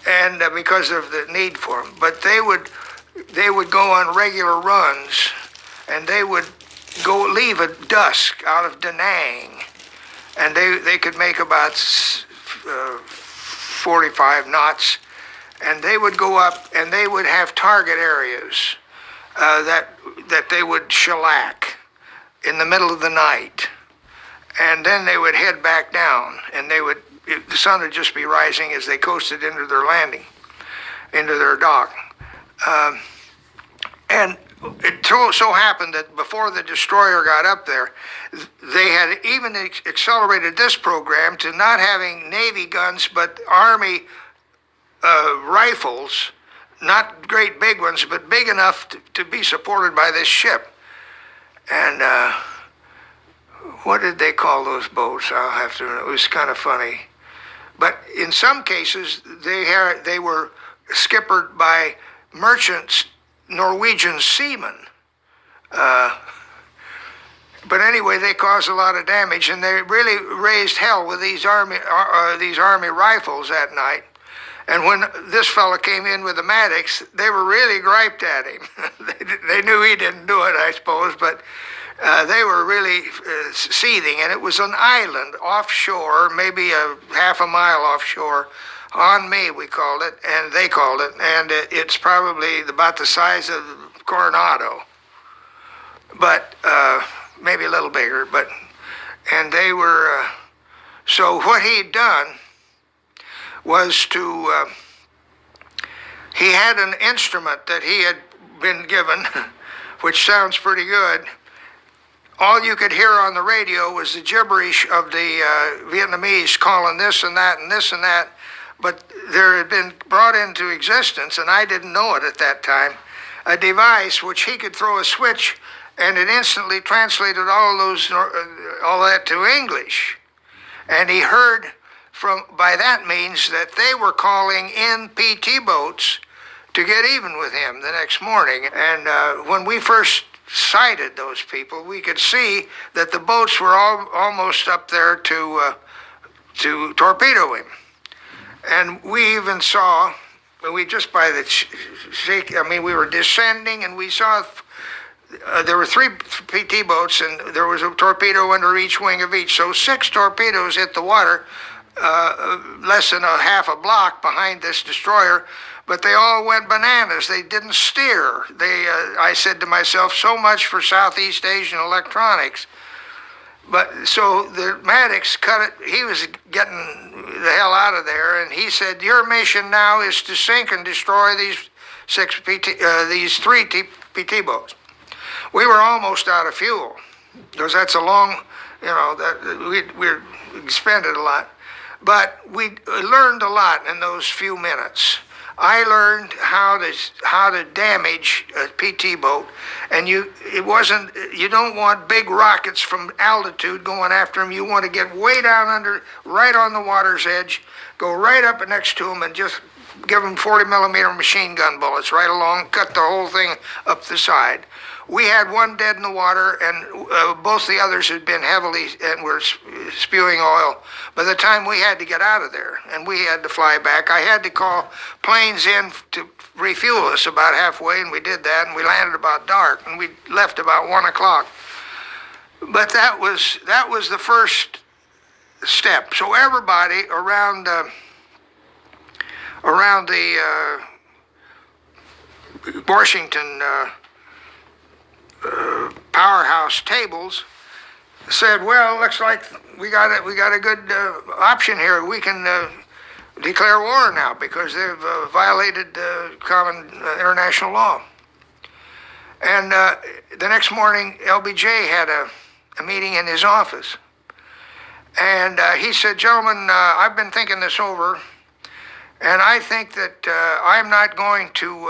and because of the need for them. But they would go on regular runs, and they would leave at dusk out of Da Nang, and they could make about 45 knots, and they would go up, and they would have target areas that they would shellac in the middle of the night, and then they would head back down, and the sun would just be rising as they coasted into their landing, into their dock. And it so happened that before the destroyer got up there, they had even accelerated this program to not having Navy guns, but Army rifles, not great big ones, but big enough to be supported by this ship. And what did they call those boats? I'll have to. It was kind of funny. But in some cases, they were skippered by merchants, Norwegian seamen. But anyway, they caused a lot of damage, and they really raised hell with these army rifles that night. And when this fella came in with the Maddox, they were really griped at him. They knew he didn't do it, I suppose, but they were really seething. And it was an island offshore, maybe a half a mile offshore, on me, we called it, and they called it. And it's probably about the size of Coronado, but maybe a little bigger. And they were, so what he'd done was he had an instrument that he had been given, which sounds pretty good, all you could hear on the radio was the gibberish of the Vietnamese calling this and that and this and that. But there had been brought into existence, and I didn't know it at that time, a device which he could throw a switch and it instantly translated all that to English. And he heard by that means that they were calling in PT boats to get even with him the next morning. And when we first sighted those people, we could see that the boats were almost up there to torpedo him. And we even saw, we just by the shake, I mean, we were descending and we saw there were 3 PT boats and there was a torpedo under each wing of each. So 6 torpedoes hit the water, less than a half a block behind this destroyer, but they all went bananas. They didn't steer. I said to myself, so much for Southeast Asian electronics. But so the Maddox cut it. He was getting the hell out of there, and he said, "Your mission now is to sink and destroy these 3 PT boats." We were almost out of fuel because that's a long, that we expended a lot, but we learned a lot in those few minutes. I learned how to damage a PT boat, and you don't want big rockets from altitude going after them. You want to get way down under, right on the water's edge, go right up next to them and just give them 40 millimeter machine gun bullets right along, cut the whole thing up the side. We had one dead in the water, and both the others had been heavily and were spewing oil. By the time we had to get out of there, and we had to fly back, I had to call planes in to refuel us about halfway, and we did that, and we landed about dark, and we left about 1 o'clock. But that was the first step. So everybody around the Washington powerhouse tables said, "Well, looks like we got a good option here. We can declare war now because they've violated common international law." And the next morning, LBJ had a meeting in his office, and he said, "Gentlemen, I've been thinking this over, and I think that I'm not going to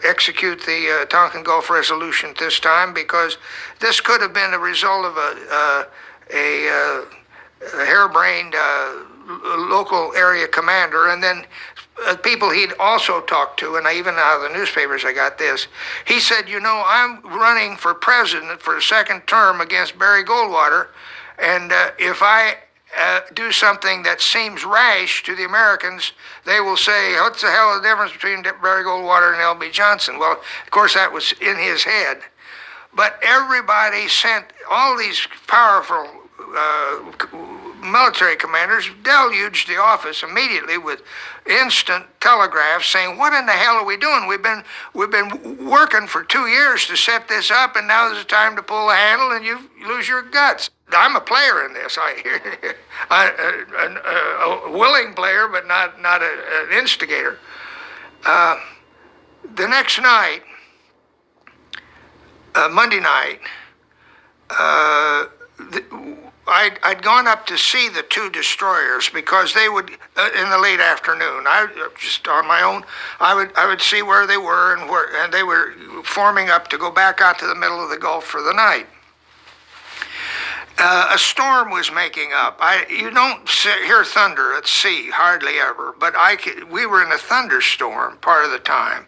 execute the Tonkin Gulf Resolution this time because this could have been a result of a harebrained local area commander, and then people he'd also talked to, and even out of the newspapers I got this. He said, I'm running for president for a second term against Barry Goldwater, and if I do something that seems rash to the Americans, they will say, what's the hell the difference between Barry Goldwater and L.B. Johnson? Well, of course, that was in his head. But everybody sent, all these powerful military commanders deluged the office immediately with instant telegraphs saying, what in the hell are we doing? We've been working for 2 years to set this up, and now there's a time to pull the handle and you lose your guts. I'm a player in this. A willing player, but not an instigator. The next night, Monday night, I'd gone up to see the 2 destroyers because they would, in the late afternoon, just on my own, I would see where they were and they were forming up to go back out to the middle of the Gulf for the night. A storm was making up. You don't hear thunder at sea, hardly ever, but we were in a thunderstorm part of the time.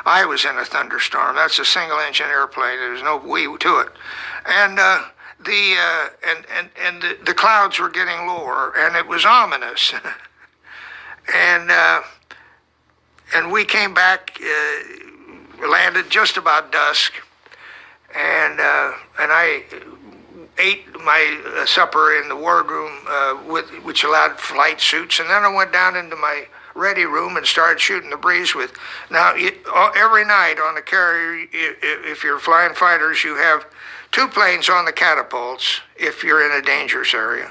I was in a thunderstorm. That's a single-engine airplane. There's no we to it. And the clouds were getting lower, and it was ominous. and we came back, landed just about dusk, and I ate my supper in the wardroom, which allowed flight suits, and then I went down into my ready room and started shooting the breeze with. Now, every night on the carrier, if you're flying fighters, you have 2 planes on the catapults if you're in a dangerous area.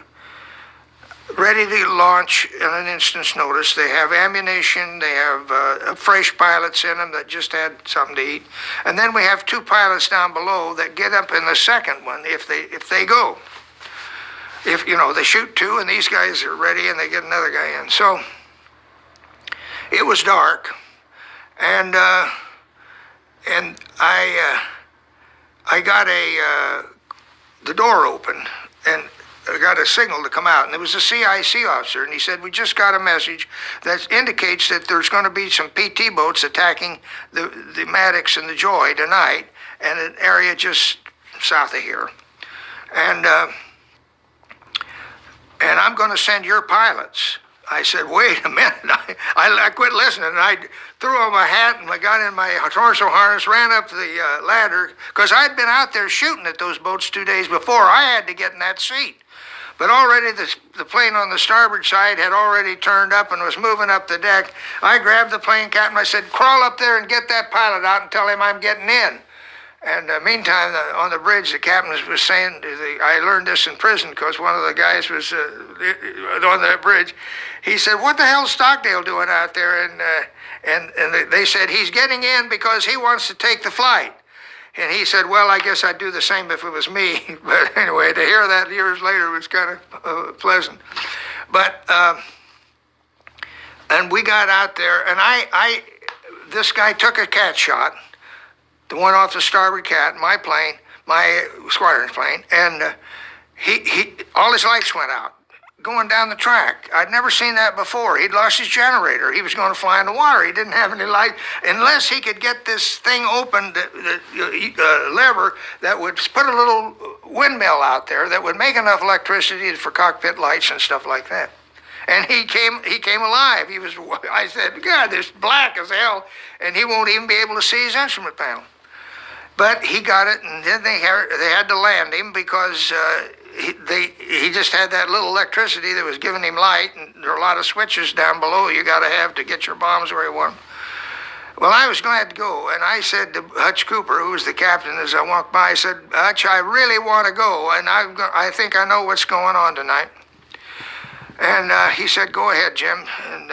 ready to launch at an instant's notice. They have ammunition. They have fresh pilots in them that just had something to eat. And then we have two pilots down below that get up in the second one if they go. If, you know, they shoot two and these guys are ready and they get another guy in. So it was dark, and I got the door open, and I got a signal to come out, and it was a CIC officer, and he said, we just got a message that indicates that there's going to be some PT boats attacking the Maddox and the Joy tonight, and an area just south of here. And I'm going to send your pilots. I said, wait a minute. I quit listening, and I threw on my hat, and I got in my torso harness, ran up the ladder, because I'd been out there shooting at those boats 2 days before. I had to get in that seat. But already the plane on the starboard side had already turned up and was moving up the deck. I grabbed the plane captain. I said, crawl up there and get that pilot out and tell him I'm getting in. And meantime, on the bridge, the captain was saying, I learned this in prison because one of the guys was on that bridge. He said, what the hell's Stockdale doing out there? And they said, he's getting in because he wants to take the flight. And he said, well, I guess I'd do the same if it was me. But anyway, to hear that years later was kind of pleasant. But, and we got out there, and this guy took a cat shot, the one off the starboard cat, my plane, my squadron's plane, and he all his lights went out going down the track. I'd never seen that before. He'd lost his generator. He was going to fly in the water. He didn't have any light unless he could get this thing open, the lever that would put a little windmill out there that would make enough electricity for cockpit lights and stuff like that. And he came alive. I said, God, this black as hell, and he won't even be able to see his instrument panel. But he got it, and then they had to land him because he just had that little electricity that was giving him light, and there are a lot of switches down below you got to have to get your bombs where you want them. Well, I was glad to go, and I said to Hutch Cooper, who was the captain, as I walked by, I said, Hutch, I really want to go, and I think I know what's going on tonight. And he said, go ahead, Jim, and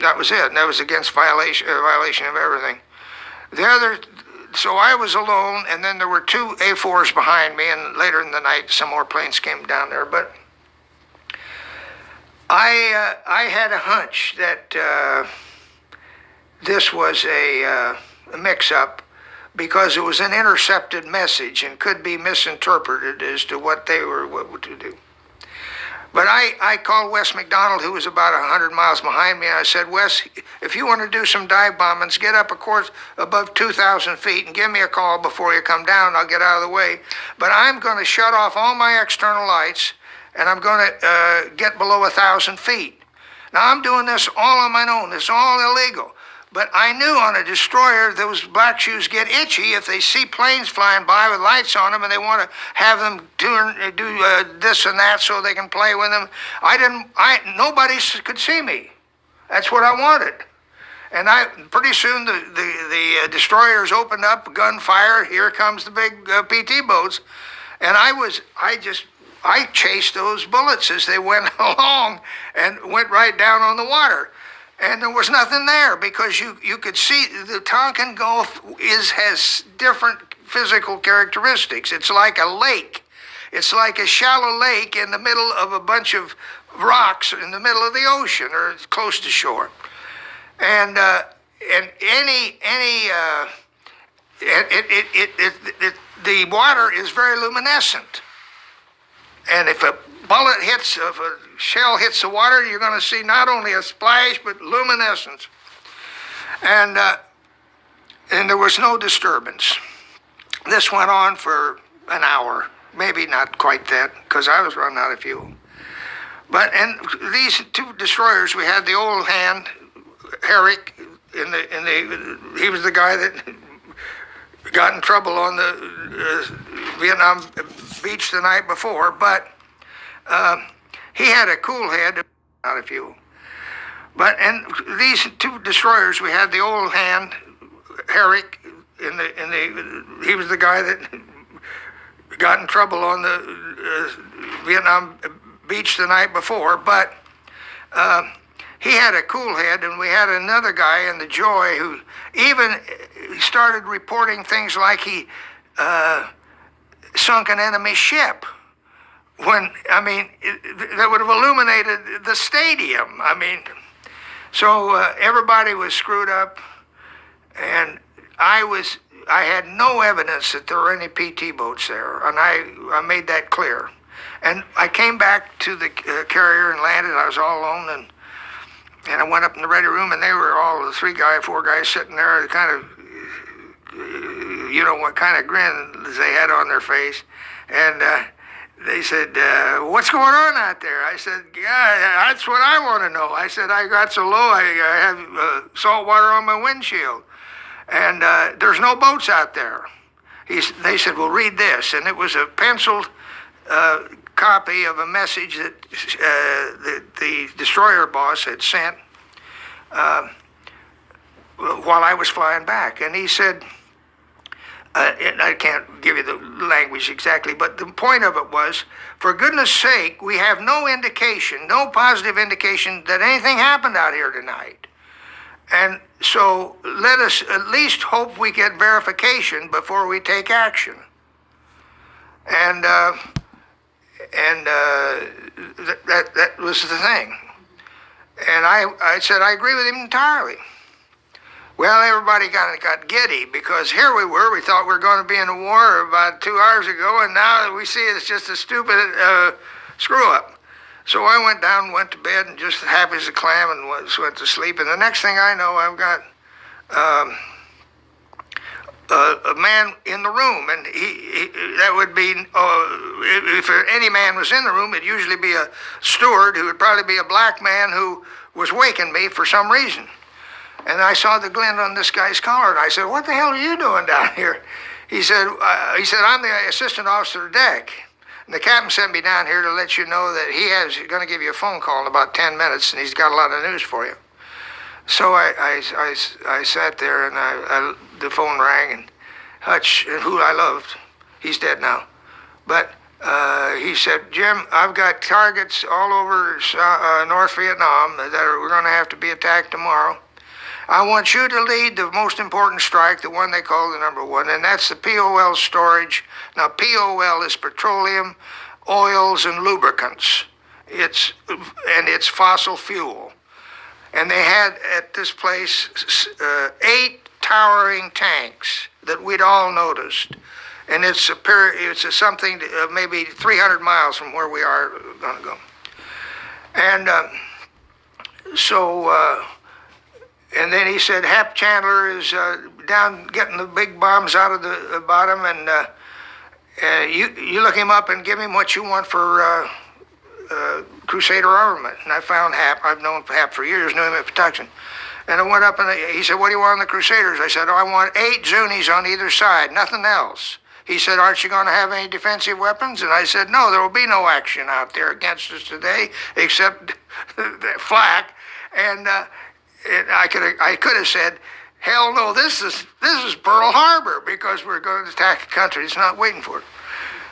that was it. And that was against violation of everything. So I was alone, and then there were two A4s behind me, and later in the night, some more planes came down there. But I had a hunch that this was a mix-up because it was an intercepted message and could be misinterpreted as to what to do. But I called Wes McDonald, who was about 100 miles behind me, and I said, Wes, if you want to do some dive bombings, get up, of course, above 2,000 feet and give me a call before you come down. I'll get out of the way. But I'm going to shut off all my external lights, and I'm going to get below 1,000 feet. Now, I'm doing this all on my own. It's all illegal. But I knew on a destroyer, those black shoes get itchy if they see planes flying by with lights on them and they want to have them do this and that so they can play with them. Nobody could see me. That's what I wanted. And pretty soon the destroyers opened up, gunfire. Here comes the big PT boats, and I chased those bullets as they went along and went right down on the water. And there was nothing there because you could see the Tonkin Gulf has different physical characteristics. It's like a lake. It's like a shallow lake in the middle of a bunch of rocks in the middle of the ocean or close to shore. And the water is very luminescent. And if a shell hits the water, you're going to see not only a splash, but luminescence. And there was no disturbance. This went on for an hour, maybe not quite that, because I was running out of fuel. But and these two destroyers, we had the old hand, Herrick, he was the guy that got in trouble on the Vietnam beach the night before, but he had a cool head, out of fuel. But and these two destroyers, we had the old hand, Herrick, he was the guy that got in trouble on the Vietnam beach the night before, but he had a cool head, and we had another guy in the Joy who even started reporting things like he sunk an enemy ship. When, I mean, that would have illuminated the stadium. I mean, so everybody was screwed up, and I had no evidence that there were any PT boats there, and I made that clear. And I came back to the carrier and landed. I was all alone, and I went up in the ready room, and they were all the four guys sitting there, kind of, you know, what kind of grin they had on their face, and they said, what's going on out there? I said, yeah, that's what I want to know. I said, I got so low, I have salt water on my windshield. And there's no boats out there. They said, well, read this. And it was a penciled copy of a message that the destroyer boss had sent while I was flying back. And he said, and I can't give you the language exactly, but the point of it was, for goodness sake, we have no indication, no positive indication that anything happened out here tonight. And so let us at least hope we get verification before we take action. And that was the thing. And I said, I agree with him entirely. Well, everybody got giddy, because here we were. We thought we were going to be in a war about 2 hours ago, and now we see it's just a stupid screw-up. So I went down, went to bed, and just happy as a clam, and went to sleep. And the next thing I know, I've got a man in the room, and that would be, if any man was in the room, it'd usually be a steward, who would probably be a black man who was waking me for some reason. And I saw the glint on this guy's collar, and I said, what the hell are you doing down here? He said, I'm the assistant officer of deck. And the captain sent me down here to let you know that he's going to give you a phone call in about 10 minutes, and he's got a lot of news for you. So I sat there, and the phone rang, and Hutch, who I loved, he's dead now. But he said, Jim, I've got targets all over North Vietnam that we're going to have to be attacked tomorrow. I want you to lead the most important strike, the one they call the number one, and that's the POL storage. Now, POL is petroleum, oils, and lubricants. It's fossil fuel. And they had at this place 8 towering tanks that we'd all noticed. And it's something maybe 300 miles from where we are going to go. And and then he said, Hap Chandler is down getting the big bombs out of the bottom, and you look him up and give him what you want for Crusader armament. And I found Hap. I've known Hap for years, knew him at Patuxent. And I went up, and he said, what do you want on the Crusaders? I said, I want 8 Zunis on either side, nothing else. He said, aren't you going to have any defensive weapons? And I said, no, there will be no action out there against us today, except flak. And I could have said, hell no, this is Pearl Harbor, because we're going to attack a country that's not waiting for it.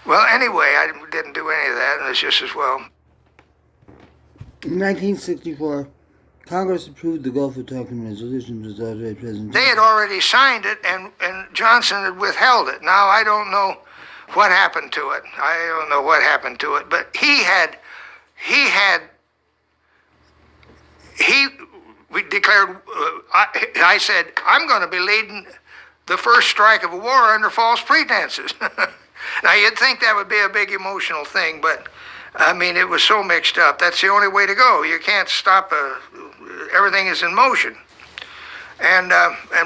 Well, anyway, I didn't do any of that, and it's just as well. In 1964, Congress approved the Gulf of Tonkin resolution resolved by President. They had already signed it, and Johnson had withheld it. Now, I don't know what happened to it. But we declared, I said, I'm going to be leading the first strike of a war under false pretenses. Now, you'd think that would be a big emotional thing, but, I mean, it was so mixed up. That's the only way to go. You can't stop, everything is in motion. And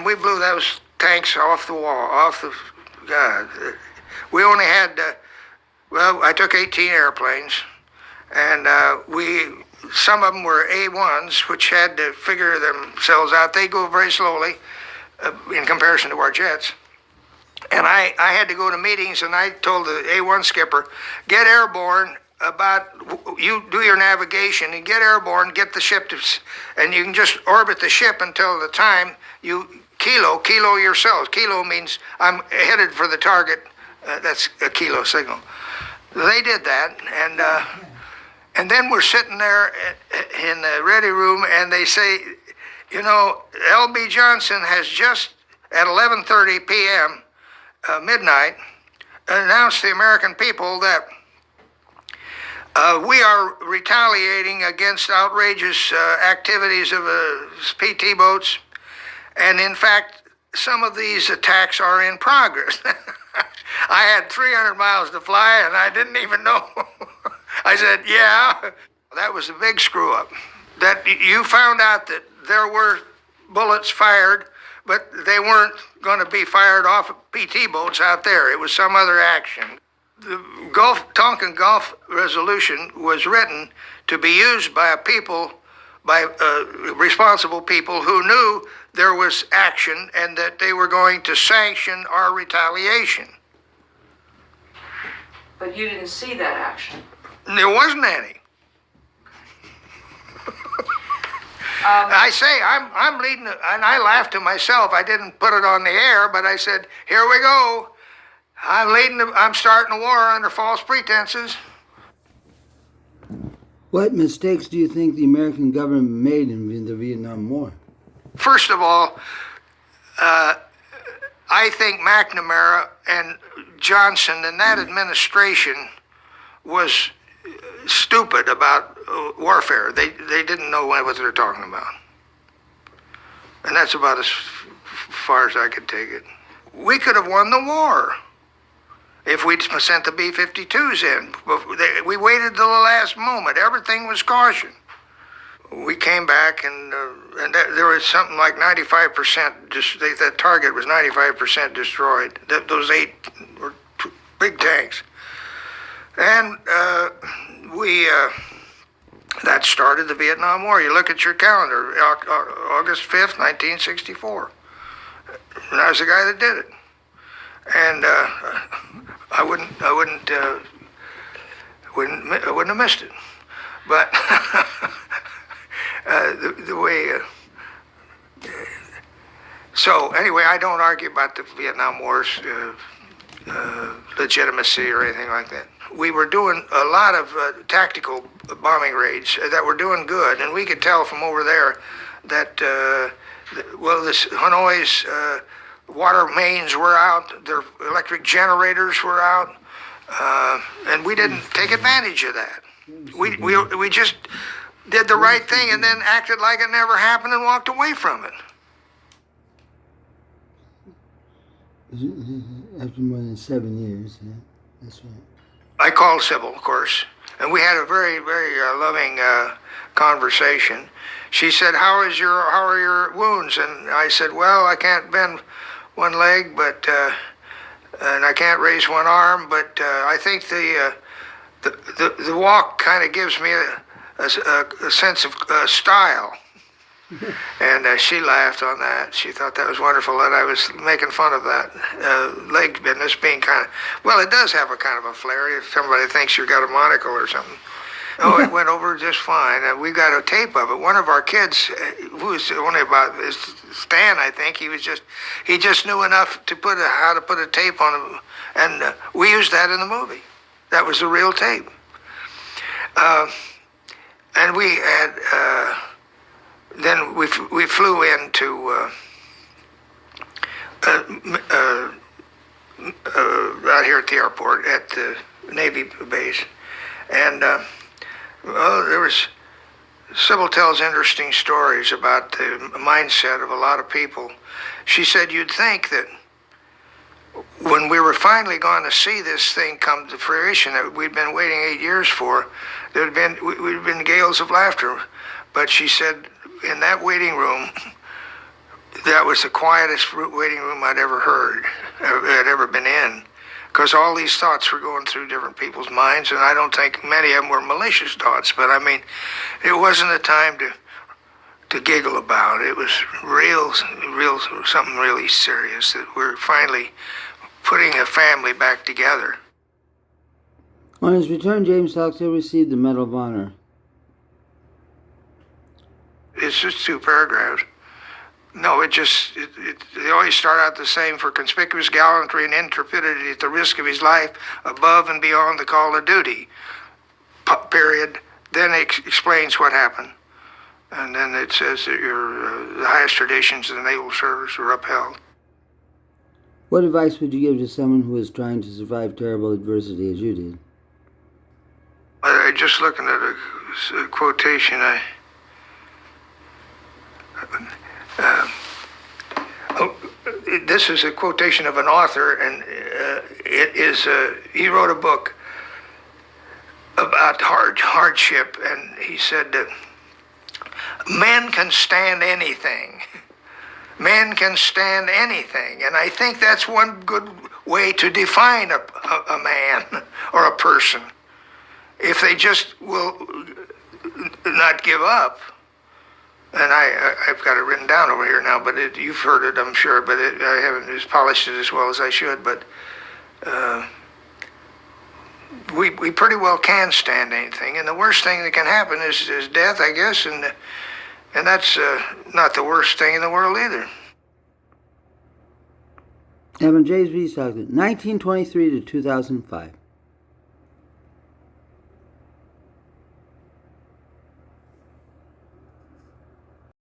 we blew those tanks off the wall, God. We only had, I took 18 airplanes, and some of them were A1s, which had to figure themselves out. They go very slowly in comparison to our jets. And I had to go to meetings, and I told the A1 skipper, get airborne you do your navigation and get airborne, get the ship and you can just orbit the ship until the time you kilo yourselves. Kilo means I'm headed for the target. That's a kilo signal. They did that, And then we're sitting there in the ready room, and they say, you know, L.B. Johnson has just at 11:30 p.m., midnight, announced to the American people that we are retaliating against outrageous activities of PT boats, and in fact, some of these attacks are in progress. I had 300 miles to fly, and I didn't even know. I said, yeah, that was a big screw up. That you found out that there were bullets fired, but they weren't going to be fired off of PT boats out there. It was some other action. The Tonkin Gulf resolution was written to be used by responsible people who knew there was action and that they were going to sanction our retaliation. But you didn't see that action. There wasn't any. I say, I'm leading, and I laughed to myself. I didn't put it on the air, but I said, here we go. I'm starting a war under false pretenses. What mistakes do you think the American government made in the Vietnam War? First of all, I think McNamara and Johnson and that administration was stupid about warfare. They didn't know what they were talking about. And that's about as far as I could take it. We could have won the war if we'd sent the B-52s in. We waited till the last moment. Everything was caution. We came back, and there was something like 95%. That target was 95% destroyed. Those 8 were big tanks, and that started the Vietnam War. You look at your calendar, August 5th, 1964. And I was the guy that did it, and I wouldn't have missed it, but. The way. So anyway, I don't argue about the Vietnam War's legitimacy or anything like that. We were doing a lot of tactical bombing raids that were doing good, and we could tell from over there that this Hanoi's water mains were out, their electric generators were out, and we didn't take advantage of that. We just did the right thing and then acted like it never happened and walked away from it. After more than 7 years, yeah, that's right. I called Sybil, of course, and we had a very, very loving conversation. She said, "How are your wounds?" And I said, "Well, I can't bend one leg, but and I can't raise one arm, but I think the walk kind of gives me a sense of style." And she laughed on that. She thought that was wonderful that I was making fun of that leg business being kind of, well, it does have a kind of a flair if somebody thinks you've got a monocle or something. Oh, it went over just fine. And we got a tape of it. One of our kids, who was only about Stan, I think, he just knew enough to how to put a tape on him, and we used that in the movie. That was the real tape. And we had, then we flew into right here at the airport at the Navy base, and Sybil tells interesting stories about the mindset of a lot of people. She said, you'd think that when we were finally going to see this thing come to fruition that we'd been waiting 8 years for, we'd been gales of laughter. But she said, in that waiting room, that was the quietest waiting room I'd ever been in, because all these thoughts were going through different people's minds, and I don't think many of them were malicious thoughts, but I mean, it wasn't a time to giggle about. It was real, something really serious, that we're finally putting a family back together. On his return, James Stockdale received the Medal of Honor. It's just 2 paragraphs. No, they always start out the same: for conspicuous gallantry and intrepidity at the risk of his life above and beyond the call of duty. Period. then it explains what happened. And then it says that the highest traditions of the naval service were upheld. What advice would you give to someone who is trying to survive terrible adversity as you did? Just looking at a quotation, this is a quotation of an author, and he wrote a book about hardship, and he said that men can stand anything. Men can stand anything, and I think that's one good way to define a man or a person. If they just will not give up, and I've got it written down over here now, but you've heard it, I'm sure, but I haven't just polished it as well as I should, but we pretty well can stand anything, and the worst thing that can happen is death, I guess, and that's not the worst thing in the world either. Admiral James B. Stockdale, 1923 to 2005.